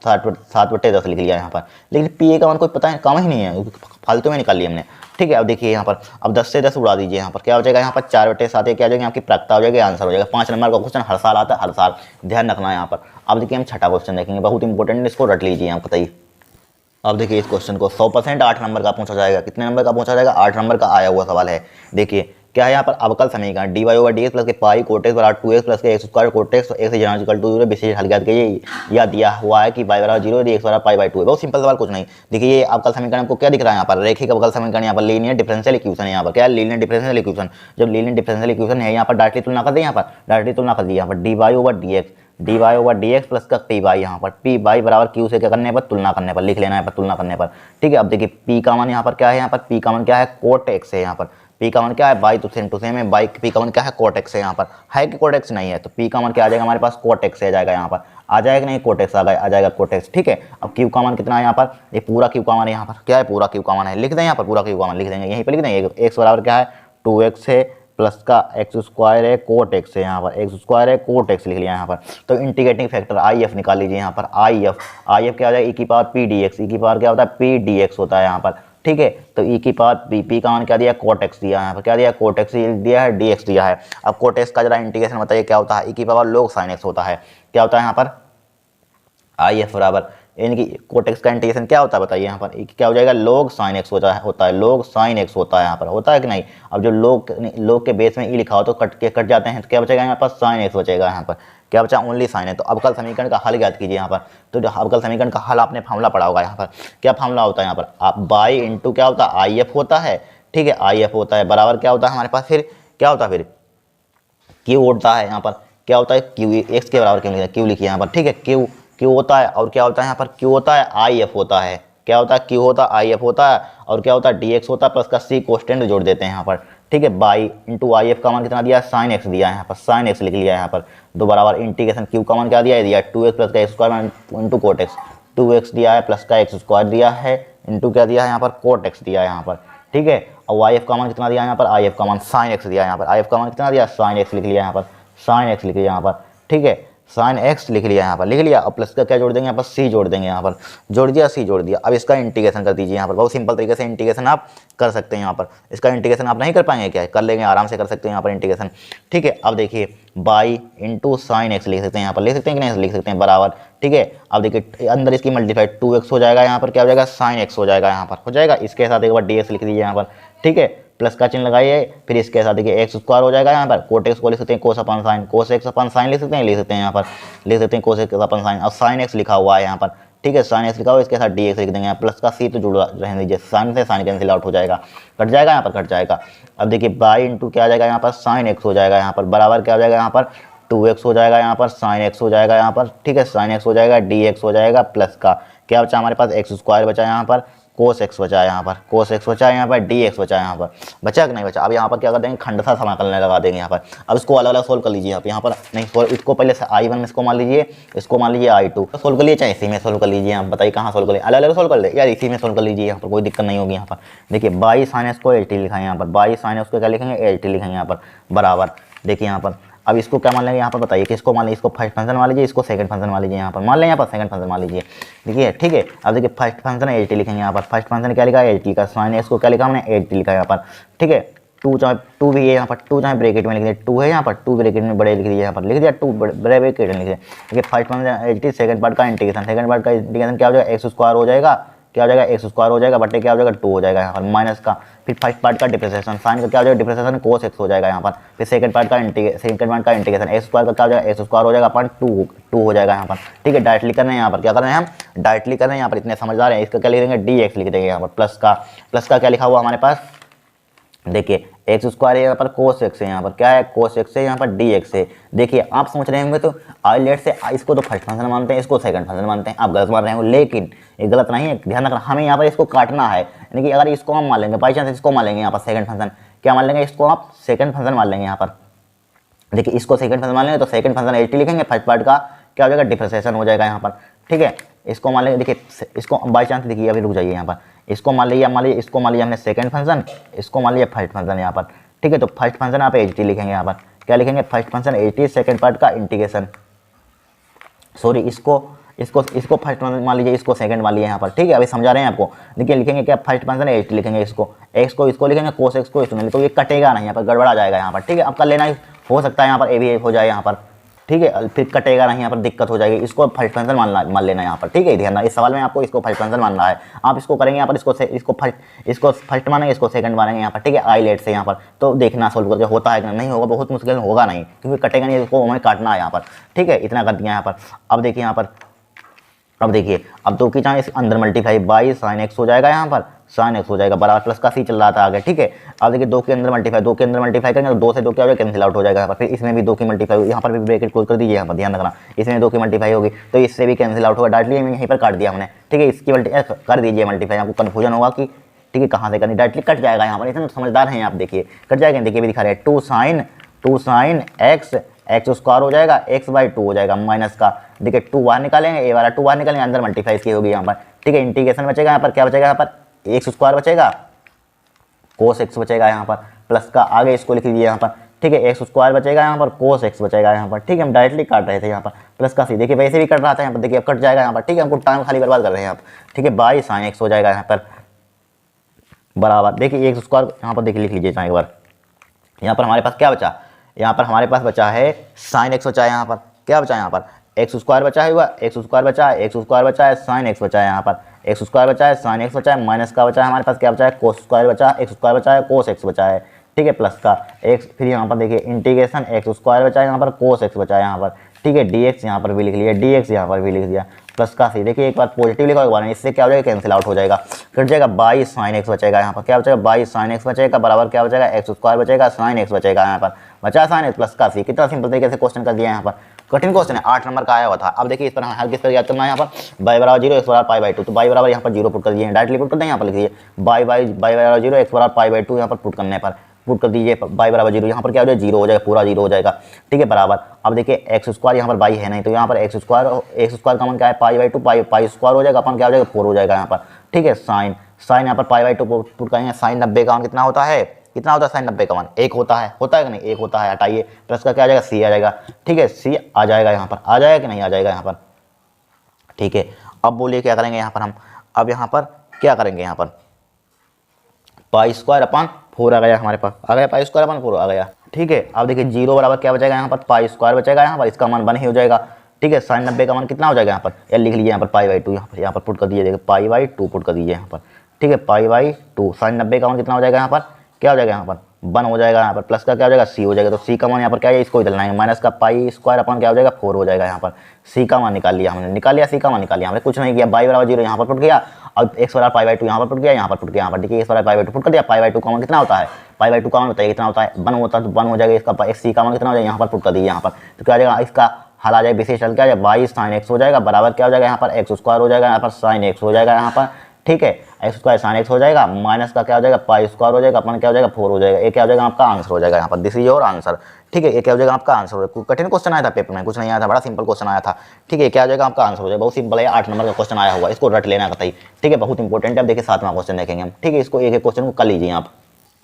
7/10 लिख लिया यहाँ पर। लेकिन पी ए का मान कोई पता है काम ही नहीं है, फालतू में निकाल लिया हमने। ठीक है, अब देखिए यहाँ पर अब 10 से 10 उड़ा दीजिए, यहाँ पर क्या हो जाएगा, यहाँ पर 4/7 क्या हो जाएगा, आपकी प्राप्तता हो जाएगी, आंसर हो जाएगा। 5 नंबर का क्वेश्चन हर साल आता है, हर साल ध्यान रखना है यहाँ पर। अब देखिए हम छठा क्वेश्चन देखेंगे, बहुत इंपॉर्टेंट, इसको रट लीजिए यहाँ बताइए। अब देखिए इस क्वेश्चन को 100% 8 नंबर का पूछा जाएगा। कितने नंबर का पूछा जाएगा, 8 नंबर का आया हुआ सवाल है। देखिए क्या है यहाँ पर, अवकल समीकरण dy/dx प्लस के पाई कोटेक्स बराबर 2x प्लस के x² कोटेक्स x इक्वल टू 0 विशेष हल ज्ञात कीजिए। या दिया हुआ है कि y बराबर 0 यदि x बराबर पाई/2 है। बहुत सिंपल सवाल, कुछ नहीं। देखिए ये अवकल समीकरण आपको क्या दिख रहा है यहाँ पर, रेखिक अवकल समीकरण, यहाँ पर लीनियर डिफरेंशियल इक्वेशन है। यहाँ पर क्या है, लीनियर डिफरेंशियल इक्वेशन। जब लीनियर डिफरेंशियल इक्वेशन है यहाँ पर डायरेक्टली तुलना कर दी, यहाँ पर डायरेक्टली तुलना कर दी, यहाँ पर dy/dx प्लस का पी वाई, यहाँ पर पी वाई बराबर क्यू से क्या करने पर, तुलना करने पर, लिख लेना है पर तुलना करने पर। ठीक है, अब देखिए पी का मान यहाँ पर क्या है, यहाँ पर पी का मान क्या है, कोट एक्स है। यहाँ पर पी का मान क्या है, बाई तो सेम टू सेम है, बाई पी का मान क्या है, कोट एक्स है। यहाँ पर है कि कोट एक्स नहीं है, तो पी का मान क्या आ जाएगा हमारे पास, कोट एक्स आ जाएगा। यहाँ पर आ जाएगा नहीं, कोट एक्स आ जाएगा कोट एक्स। ठीक है, अब क्यू का मान कितना है यहाँ पर, ये पूरा क्यू का मान है, यहाँ पर क्या है, पूरा क्यू का मान है, लिख दें यहाँ पर, पूरा क्यू का मान लिख देंगे, यहीं पर लिख देंगे। एक्स बराबर क्या है, 2x है प्लस का x² है कोट एक्स है। यहाँ पर x² है कोट एक्स लिख लिया यहाँ पर। तो इंटीग्रेटिंग फैक्टर आई एफ निकाल लीजिए यहाँ पर, आई एफ क्या हो जाएगा, e की पावर पी डी एक्स, ई की पावर क्या होता है, पी डी एक्स होता है यहाँ पर। ठीक है, तो e की पावर पी का मान क्या दिया, कोट एक्स दिया है यहाँ पर, क्या दिया, कोट एक्स दिया है, डी एक्स दिया है। अब कोट एक्स का जरा इंटीग्रेशन बताइए क्या होता है, e की पावर log sin x होता है। क्या होता है यहाँ पर, आई एफ बराबर यानी कि कोटेक्स का इंटीग्रेशन क्या होता है बताइए, यहाँ पर क्या हो जाएगा, log sin x होता है, log sin x होता है यहाँ पर, होता है कि नहीं। अब जो log के बेस में ई लिखा हो तो कट जाते हैं, तो क्या बचेगा यहाँ पर, sin x बचेगा यहाँ पर, क्या बचा, ओनली साइन है। तो अवकल समीकरण का हल ज्ञात कीजिए यहाँ पर। तो जो अवकल समीकरण का हल आपने फार्मूला पढ़ा होगा, यहाँ पर क्या फार्मूला होता है, यहाँ पर आप बाई इंटू क्या होता है, आई एफ होता है। ठीक है, आई एफ होता है बराबर क्या होता है हमारे पास, फिर क्या होता है, फिर क्यू होता है यहाँ पर, क्या होता है, क्यू एक्स के बराबर क्यू लिखिए यहाँ पर। ठीक है, क्यू होता है, और क्या होता है यहाँ पर, क्यू होता है, आई एफ होता है, क्या होता है, क्यू होता है, आई एफ होता है, और क्या होता है, डी एक्स होता है, प्लस का सी कोस्टेंट जोड़ देते हैं यहाँ पर। ठीक है, बाई इंटू आई एफ का मान कितना दिया, साइन एक्स दिया है यहाँ पर, साइन एक्स लिख लिया यहाँ पर। दो बराबर इंटीग्रेशन क्यू का मान क्या दिया 2x प्लस का x² into cot x, 2x दिया है प्लस का x² दिया है इंटू क्या दिया है यहाँ पर, कोट एक्स दिया है यहाँ पर। ठीक है, और वाई एफ का मान कितना दिया यहाँ पर, आई एफ का मान साइन एक्स दिया है यहाँ पर, आई एफ का मान कितना दिया, साइन एक्स लिख लिया यहाँ पर, साइन एक्स लिख लिया यहाँ पर। ठीक है, साइन एक्स लिख लिया यहाँ पर, लिख लिया। अब प्लस का क्या जोड़ देंगे यहाँ पर, सी जोड़ देंगे यहाँ पर, जोड़ दिया, सी जोड़ दिया। अब इसका इंटीग्रेशन कर दीजिए यहाँ पर, बहुत सिंपल तरीके से इंटीग्रेशन आप कर सकते हैं यहाँ पर। इसका इंटीग्रेशन आप नहीं कर पाएंगे क्या, कर लेंगे, आराम से कर सकते हैं यहाँ पर इंटीग्रेशन। ठीक है, अब देखिए बाई इंटू साइन एक्स लिख सकते हैं यहाँ पर, लिख सकते हैं कि नहीं, लिख सकते हैं बराबर। ठीक है, अब देखिए अंदर इसकी मल्टीप्लाइड 2x हो जाएगा यहाँ पर, क्या हो जाएगा, साइन एक्स हो जाएगा यहाँ पर, हो जाएगा। इसके साथ एक बार डी एक्स लिख दीजिए यहाँ पर। ठीक है, प्लस का चिन्ह लगाइए, फिर इसके साथ देखिए x² हो जाएगा यहाँ पर, कोट एक्स को लिख सकते हैं कोस अपन sign, cos x upon sign लिख सकते हैं यहाँ पर, लिख सकते हैं कोस एक्स अपन साइन। अब साइन एक्स लिखा हुआ है यहाँ पर। ठीक है, साइन एक्स लिखा हुआ है, इसके साथ डी एक्स लिख देंगे, प्लस का सी तो जुड़ा रहने दीजिए, साइन से साइन कैंसिल आउट हो जाएगा, कट जाएगा यहाँ पर, कट जाएगा। अब देखिए बाई इंटू क्या आ जाएगा यहाँ पर, साइन एक्स हो जाएगा यहाँ पर, बराबर क्या हो जाएगा यहाँ पर, 2x हो जाएगा यहाँ पर, साइन एक्स हो जाएगा यहाँ पर। ठीक है, साइन एक्स हो जाएगा, डी एक्स हो जाएगा, प्लस का क्या बचा हमारे पास, x² बचा यहाँ पर, कोस एक्स बचा यहाँ पर, कोस एक्स बचा यहाँ पर, डी एक्स बचा यहाँ पर, बचा कि नहीं बचा। अब यहाँ पर क्या कर देंगे, खंडसा समाकलन लगा देंगे यहाँ पर। अब इसको अलग अलग सोल्व कर लीजिए आप यहाँ पर, नहीं सोल्व, इसको पहले से I1 में इसको मान लीजिए, इसको मान लीजिए I2 सोल्व कर लीजिए, चाहे इसी में सोल्व कर लीजिए। आप बताइए कहाँ सोल्व कर लीजिए, अलग अलग सोल्व कर ले यार, इसी में सोल्व कर लीजिए, यहाँ पर कोई दिक्कत नहीं होगी। यहाँ पर देखिए बाई साइन एक्स को LT लिखा है यहाँ पर, बाई साइन एक्स को क्या लिखेंगे, LT लिखेंगे यहाँ पर, बराबर। देखिए यहाँ पर अब इसको क्या मान लेंगे यहाँ पर, बताइए किसको मान लीजिए, इसको फर्स्ट फंक्शन मान लीजिए, इसको सेकंड फंक्शन मान लीजिए यहाँ पर, मान लें यहाँ पर सेकंड फंक्शन मान लीजिए। देखिए ठीक है, अब देखिए फर्स्ट फंक्शन LT लिखेंगे यहाँ पर, फर्स्ट फंक्शन क्या लिखा है, LT का, साइन एक्स को क्या लिखा हमने, LT लिखा है यहाँ पर। ठीक है, टू भी है यहाँ पर, टू चाहे ब्रैकेट में लिख दिया, टू है यहाँ पर, टू ब्रैकेट में बड़े लिख दिया यहाँ पर, लिख दिया टू बड़े ब्रैकेट में लिख दिया। देखिए first function LT, second part का इंटीग्रेशन, सेकंड पार्ट का इंटीग्रेशन क्या हो जाएगा, x² हो जाएगा, क्या हो जाएगा, x² हो जाएगा, बटे क्या हो जाएगा, 2 हो जाएगा यहाँ पर, माइनस का, फिर फर्स्ट पार्ट का डिप्रेसेशन, साइन का क्या हो जाएगा, डिप्रेसेशन कोस एक्स हो जाएगा यहाँ पर, फिर सेकंड पार्ट का इंटीग्रेशन x² का क्या हो जाएगा, x² हो जाएगा अपन 2 हो जाएगा यहाँ पर। ठीक है, डायरेक्टली कर रहे हैं यहाँ पर, क्या कर रहे हैं हम, डायरेक्टली कर रहे हैं यहाँ पर, इतने समझदार हैं। इसका क्या लिख देंगे, डी एक्स लिख देंगे यहाँ पर, प्लस का क्या लिखा हुआ हमारे पास, देखिए x² है यहाँ पर, कोस एक्स है यहाँ पर, क्या है, कोस एक्स है यहाँ पर, डी एक्स है। देखिए आप सोच रहे होंगे तो आइलेट से इसको तो फर्स्ट फंक्शन मानते हैं, इसको सेकंड फंक्शन मानते हैं, आप गलत मान रहे होंगे, लेकिन ये गलत नहीं है, ध्यान रखना, हमें यहाँ पर इसको काटना है। यानी कि अगर इसको हम मान लेंगे, बाई चांस इसको मान लेंगे यहाँ पर सेकंड फंक्शन, क्या मान लेंगे, इसको आप सेकंड फंक्शन मान लेंगे यहाँ पर। देखिए इसको सेकंड फंक्शन मान लेंगे तो सेकंड फंक्शन LT लिखेंगे, फर्स्ट पार्ट का क्या हो जाएगा, डिफरेंशिएशन हो जाएगा यहाँ पर। ठीक है, इसको मान लेंगे, देखिए इसको बाई चांस, देखिए अभी रुक जाइए यहाँ पर, इसको मान लीजिए इसको मान लिया हमने सेकंड फंक्शन, इसको मान लिया फर्स्ट फंक्शन यहाँ पर। ठीक है, तो फर्स्ट फंक्शन आप LT लिखेंगे यहाँ पर, क्या लिखेंगे, first function LT, second part का इंटीग्रेशन, सॉरी इसको फर्स्ट मान लीजिए, इसको सेकंड मान लीजिए यहाँ पर, ठीक है। अभी समझा रहे हैं आपको। देखिए लिखेंगे क्या, फर्स्ट पर्सन एच लिखेंगे, इसको लिखेंगे, कोस एक्स को इसको, तो ये कटेगा नहीं, यहाँ पर गड़बड़ा जाएगा यहाँ पर, ठीक है। अब कर लेना हो सकता है यहाँ पर ए भी हो जाए यहाँ पर, ठीक है, फिर कटेगा नहीं, यहाँ पर दिक्कत हो जाएगी। इसको फर्स्ट पर्सन मान लेना यहाँ पर, ठीक है। ध्यान, इस सवाल में आपको इसको फर्स्ट पर्सन मानना है। आप इसको करेंगे यहाँ पर, इसको फर्स्ट मानेंगे, इसको सेकंड मानेंगे यहाँ पर, ठीक है। आई लेट से यहाँ पर तो देखना सोल्व करके होता है कि नहीं होगा, बहुत मुश्किल होगा नहीं, क्योंकि कटेगा नहीं, इसको हमें काटना है यहाँ पर, ठीक है। इतना कर दिया यहाँ पर। अब देखिए यहाँ पर, अब देखिए, अब 2 की चाहे अंदर मल्टीप्लाई बाई साइन एक्स हो जाएगा, यहाँ पर साइन एक्स हो जाएगा बराबर प्लस का सी चल रहा था आगे, ठीक है। अब देखिए 2 के अंदर मल्टीप्लाई करेंगे तो 2 से 2 क्या हो जाएगा, कैंसिल आउट हो जाएगा यहाँ पर। फिर इसमें भी 2 की मल्टीप्लाई होगी, यहाँ पर भी ब्रैकेट क्लोज कर दीजिए, यहाँ पर ध्यान रखना, इसमें 2 की मल्टीप्लाई होगी तो इससे भी कैंसिल आउट होगा, डायरेक्टली यहीं पर काट दिया हमने, ठीक है। इसकी कर दीजिए मल्टीप्लाई, आपको कन्फ्यूजन होगा कि ठीक है कहाँ से करनी, डायरेक्टली कट जाएगा यहाँ पर, इतना समझदार हैं आप, देखिए कट जाएगा। देखिए भी दिखा रहे हैं 2 साइन एक्स स्क्वायर हो जाएगा, x/2 हो जाएगा माइनस का, देखिए 2 बाहर निकालेंगे, ए वाला 2 बाहर निकालेंगे, अंदर मल्टीप्लाई इसकी होगी यहाँ पर, ठीक है। इंटीग्रेशन बचेगा यहाँ पर, क्या बचेगा यहाँ पर, एक्स स्क्वायर बचेगा, कोस एक्स बचेगा यहाँ पर, प्लस का आगे इसको लिख लीजिए यहाँ पर, ठीक है। एक्स स्क्वायर बचेगा यहाँ पर, कोस एक्स बचेगा यहाँ पर, ठीक है। हम डायरेक्टली काट रहे थे यहाँ पर, प्लस का सी, देखिए वैसे भी कट रहा था यहाँ पर, देखिए अब कट जाएगा यहाँ पर, ठीक है। हमको टाइम खाली बर्बाद कर रहे हैं आप, ठीक है। बाई साइन एक्स हो जाएगा यहाँ पर बराबर, देखिए एक्स स्क्वायर यहाँ पर देखिए लिख लीजिए चाहे एक बार। यहाँ पर हमारे पास क्या बचा, यहाँ पर हमारे पास बचा है साइन एक्स बचा है, यहाँ पर क्या बचा है, यहाँ पर एक्स स्क्वायर बचा है, एक्स स्क्वायर बचा है, साइन एक्स बचा है, यहाँ पर एक्स स्क्वायर बचा है, साइन एक्स बचा है, माइनस का बचा है हमारे पास क्या बचा है, कोस स्क्वायर बचा है, एक्स स्क्वायर बचा है, कोस एक्स बचा है, ठीक है, प्लस का एक्स। फिर यहाँ पर देखिए इंटीग्रेशन एक्स स्क्वायर बचा है, यहाँ पर कोस एक्स बचा है यहाँ पर, ठीक है। dx यहाँ पर भी लिख लिया, dx यहाँ पर भी लिख दिया, प्लस का सी, देखिए एक बार पॉजिटिव लिखा, एक बार इससे क्या हो जाएगा, कैंसिल आउट हो जाएगा, कट जाएगा। बाई साइन एक्स बचेगा यहाँ पर, क्या बचेगा, बाई साइन एक्स बचेगा बराबर क्या बचेगा, एक्स स्क्वायर बचेगा, साइन एक्स बचेगा यहाँ पर, बचा साइन एक्स प्लस का सी। कितना सिंपल तरीके से क्वेश्चन कर दिया यहाँ पर, कठिन क्वेश्चन है, 8 नंबर का आया हुआ था। अब देखिए इस पर हर किस पर याद करना है, यहाँ पर बाई बराबर 0 एक्स बराबर पाई/2, तो बाई बराबर यहाँ पर 0 पुट कर दिए, डायरेक्टली पुट कर दें, यहाँ पर लिख दिए बाई बराबर 0 एक्स बराबर पाई/2, यहाँ पर पुट करने पर पुट कर दीजिए बाई बराबर 0, यहाँ पर क्या हो जाएगा, 0 हो जाएगा, पूरा 0 हो जाएगा, ठीक है बराबर। अब देखिए एक्स स्क्वायर यहाँ पर बाई है नहीं, तो यहाँ पर एक्स स्क्वायर का मान क्या है, पाई/2, पाई स्क्वायर हो जाएगा, अपन क्या हो जाएगा, 4 हो जाएगा यहाँ पर, ठीक है। साइन यहाँ पर पाई/2 पुट करेंगे, साइन 90 का मान कितना होता है, साइन 90 का मान 1 होता है कि नहीं, 1 होता है, हटाइए, प्लस का क्या आ जाएगा, सी आ जाएगा, ठीक है। सी आ जाएगा यहाँ पर, आ जाएगा कि नहीं आ जाएगा यहाँ पर, ठीक है। अब बोलिए क्या करेंगे यहाँ पर हम, अब यहाँ पर क्या करेंगे, यहाँ पर पाई स्क्वायर अपन 4 आ गया हमारे पास, आ गया पाई स्क्वायर अपन 4 आ गया, ठीक है। अब देखिए 0 बराबर क्या बचेगा यहाँ पर, पाई स्क्वायर बचेगा यहाँ पर, इसका मान 1 ही हो जाएगा, ठीक है। साइन 90 का मान कितना हो जाएगा यहाँ पर, या लिख लीजिए यहाँ पर पाई/2, यहाँ पर पुट कर दीजिए, देखिए पाई/2 पुट कर दीजिए यहाँ पर, ठीक है। पाई/2 साइन 90 का मान कितना हो जाएगा यहाँ पर, क्या हो जाएगा यहाँ पर 1 हो जाएगा यहाँ पर, प्लस का क्या हो जाएगा, सी हो जाएगा, तो सी का मान यहाँ पर क्या है, इसको इधर लाएंगे, माइनस का पाई स्क्वायर अपन क्या हो जाएगा, 4 हो जाएगा यहाँ पर। सी का मान निकाल लिया हमने, सी का मान निकाल लिया हमने, कुछ नहीं किया, बाई बराबर 0 यहाँ पर पुट गया, अब एक्स बराबर पाई/2 यहाँ पर पुट गया, यहाँ पर देखिए एक्स बराबर पाई/2 पुट कर दिया, पाई/2 का मान कितना होता है, पाई/2 का मान बताइए कितना होता है, 1 होता है, तो 1 हो जाएगा इसका, सी का मान कितना हो जाएगा, यहाँ पर पुट कर दीजिए यहाँ पर, तो क्या हो जाएगा, इसका हल आ जाएगा, विशेष हल क्या है, बाई साइन एक्स हो जाएगा बराबर क्या हो जाएगा यहाँ पर, एक्स स्क्वायर हो जाएगा यहाँ पर, साइन एक्स हो जाएगा यहाँ पर, ठीक है। एक्स स्क्वायर साइन एक्स हो जाएगा, माइनस का क्या हो जाएगा, पाई स्क्वायर हो जाएगा, अपन क्या हो जाएगा, 4 हो जाएगा, ये क्या हो जाएगा आपका आंसर हो जाएगा यहाँ पर, दिस इज योर आंसर, ठीक है। ये क्या हो जाएगा आपका आंसर हो जाएगा, कठिन क्वेश्चन आया था पेपर में, कुछ नहीं आया था, बड़ा सिंपल क्वेश्चन आया था, ठीक है। क्या हो जाएगा आपका आंसर हो जाएगा, बहुत सिंपल है, 8 नंबर का क्वेश्चन आया हुआ, इसको रट लेना बताइए, ठीक है, बहुत इंपॉर्टेंट है। अब देखिए 7वां क्वेश्चन देखेंगे हम, ठीक है, इसको एक क्वेश्चन को कर लीजिए आप।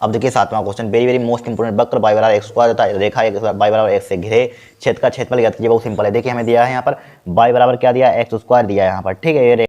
अब देखिए 7वां क्वेश्चन, वेरी मोस्ट इंपोर्टेंट, वक्र बाई बराबर एक्स स्क्वायर देता है, रेखा बाई बराबर एक्स से घिरे छेद का क्षेत्रफल ज्ञात कीजिए, बहुत सिंपल है। देखिए हमें दिया है यहाँ पर बाई बराबर क्या दिया, एक्स स्क्वायर दिया है यहाँ पर, ठीक है। ये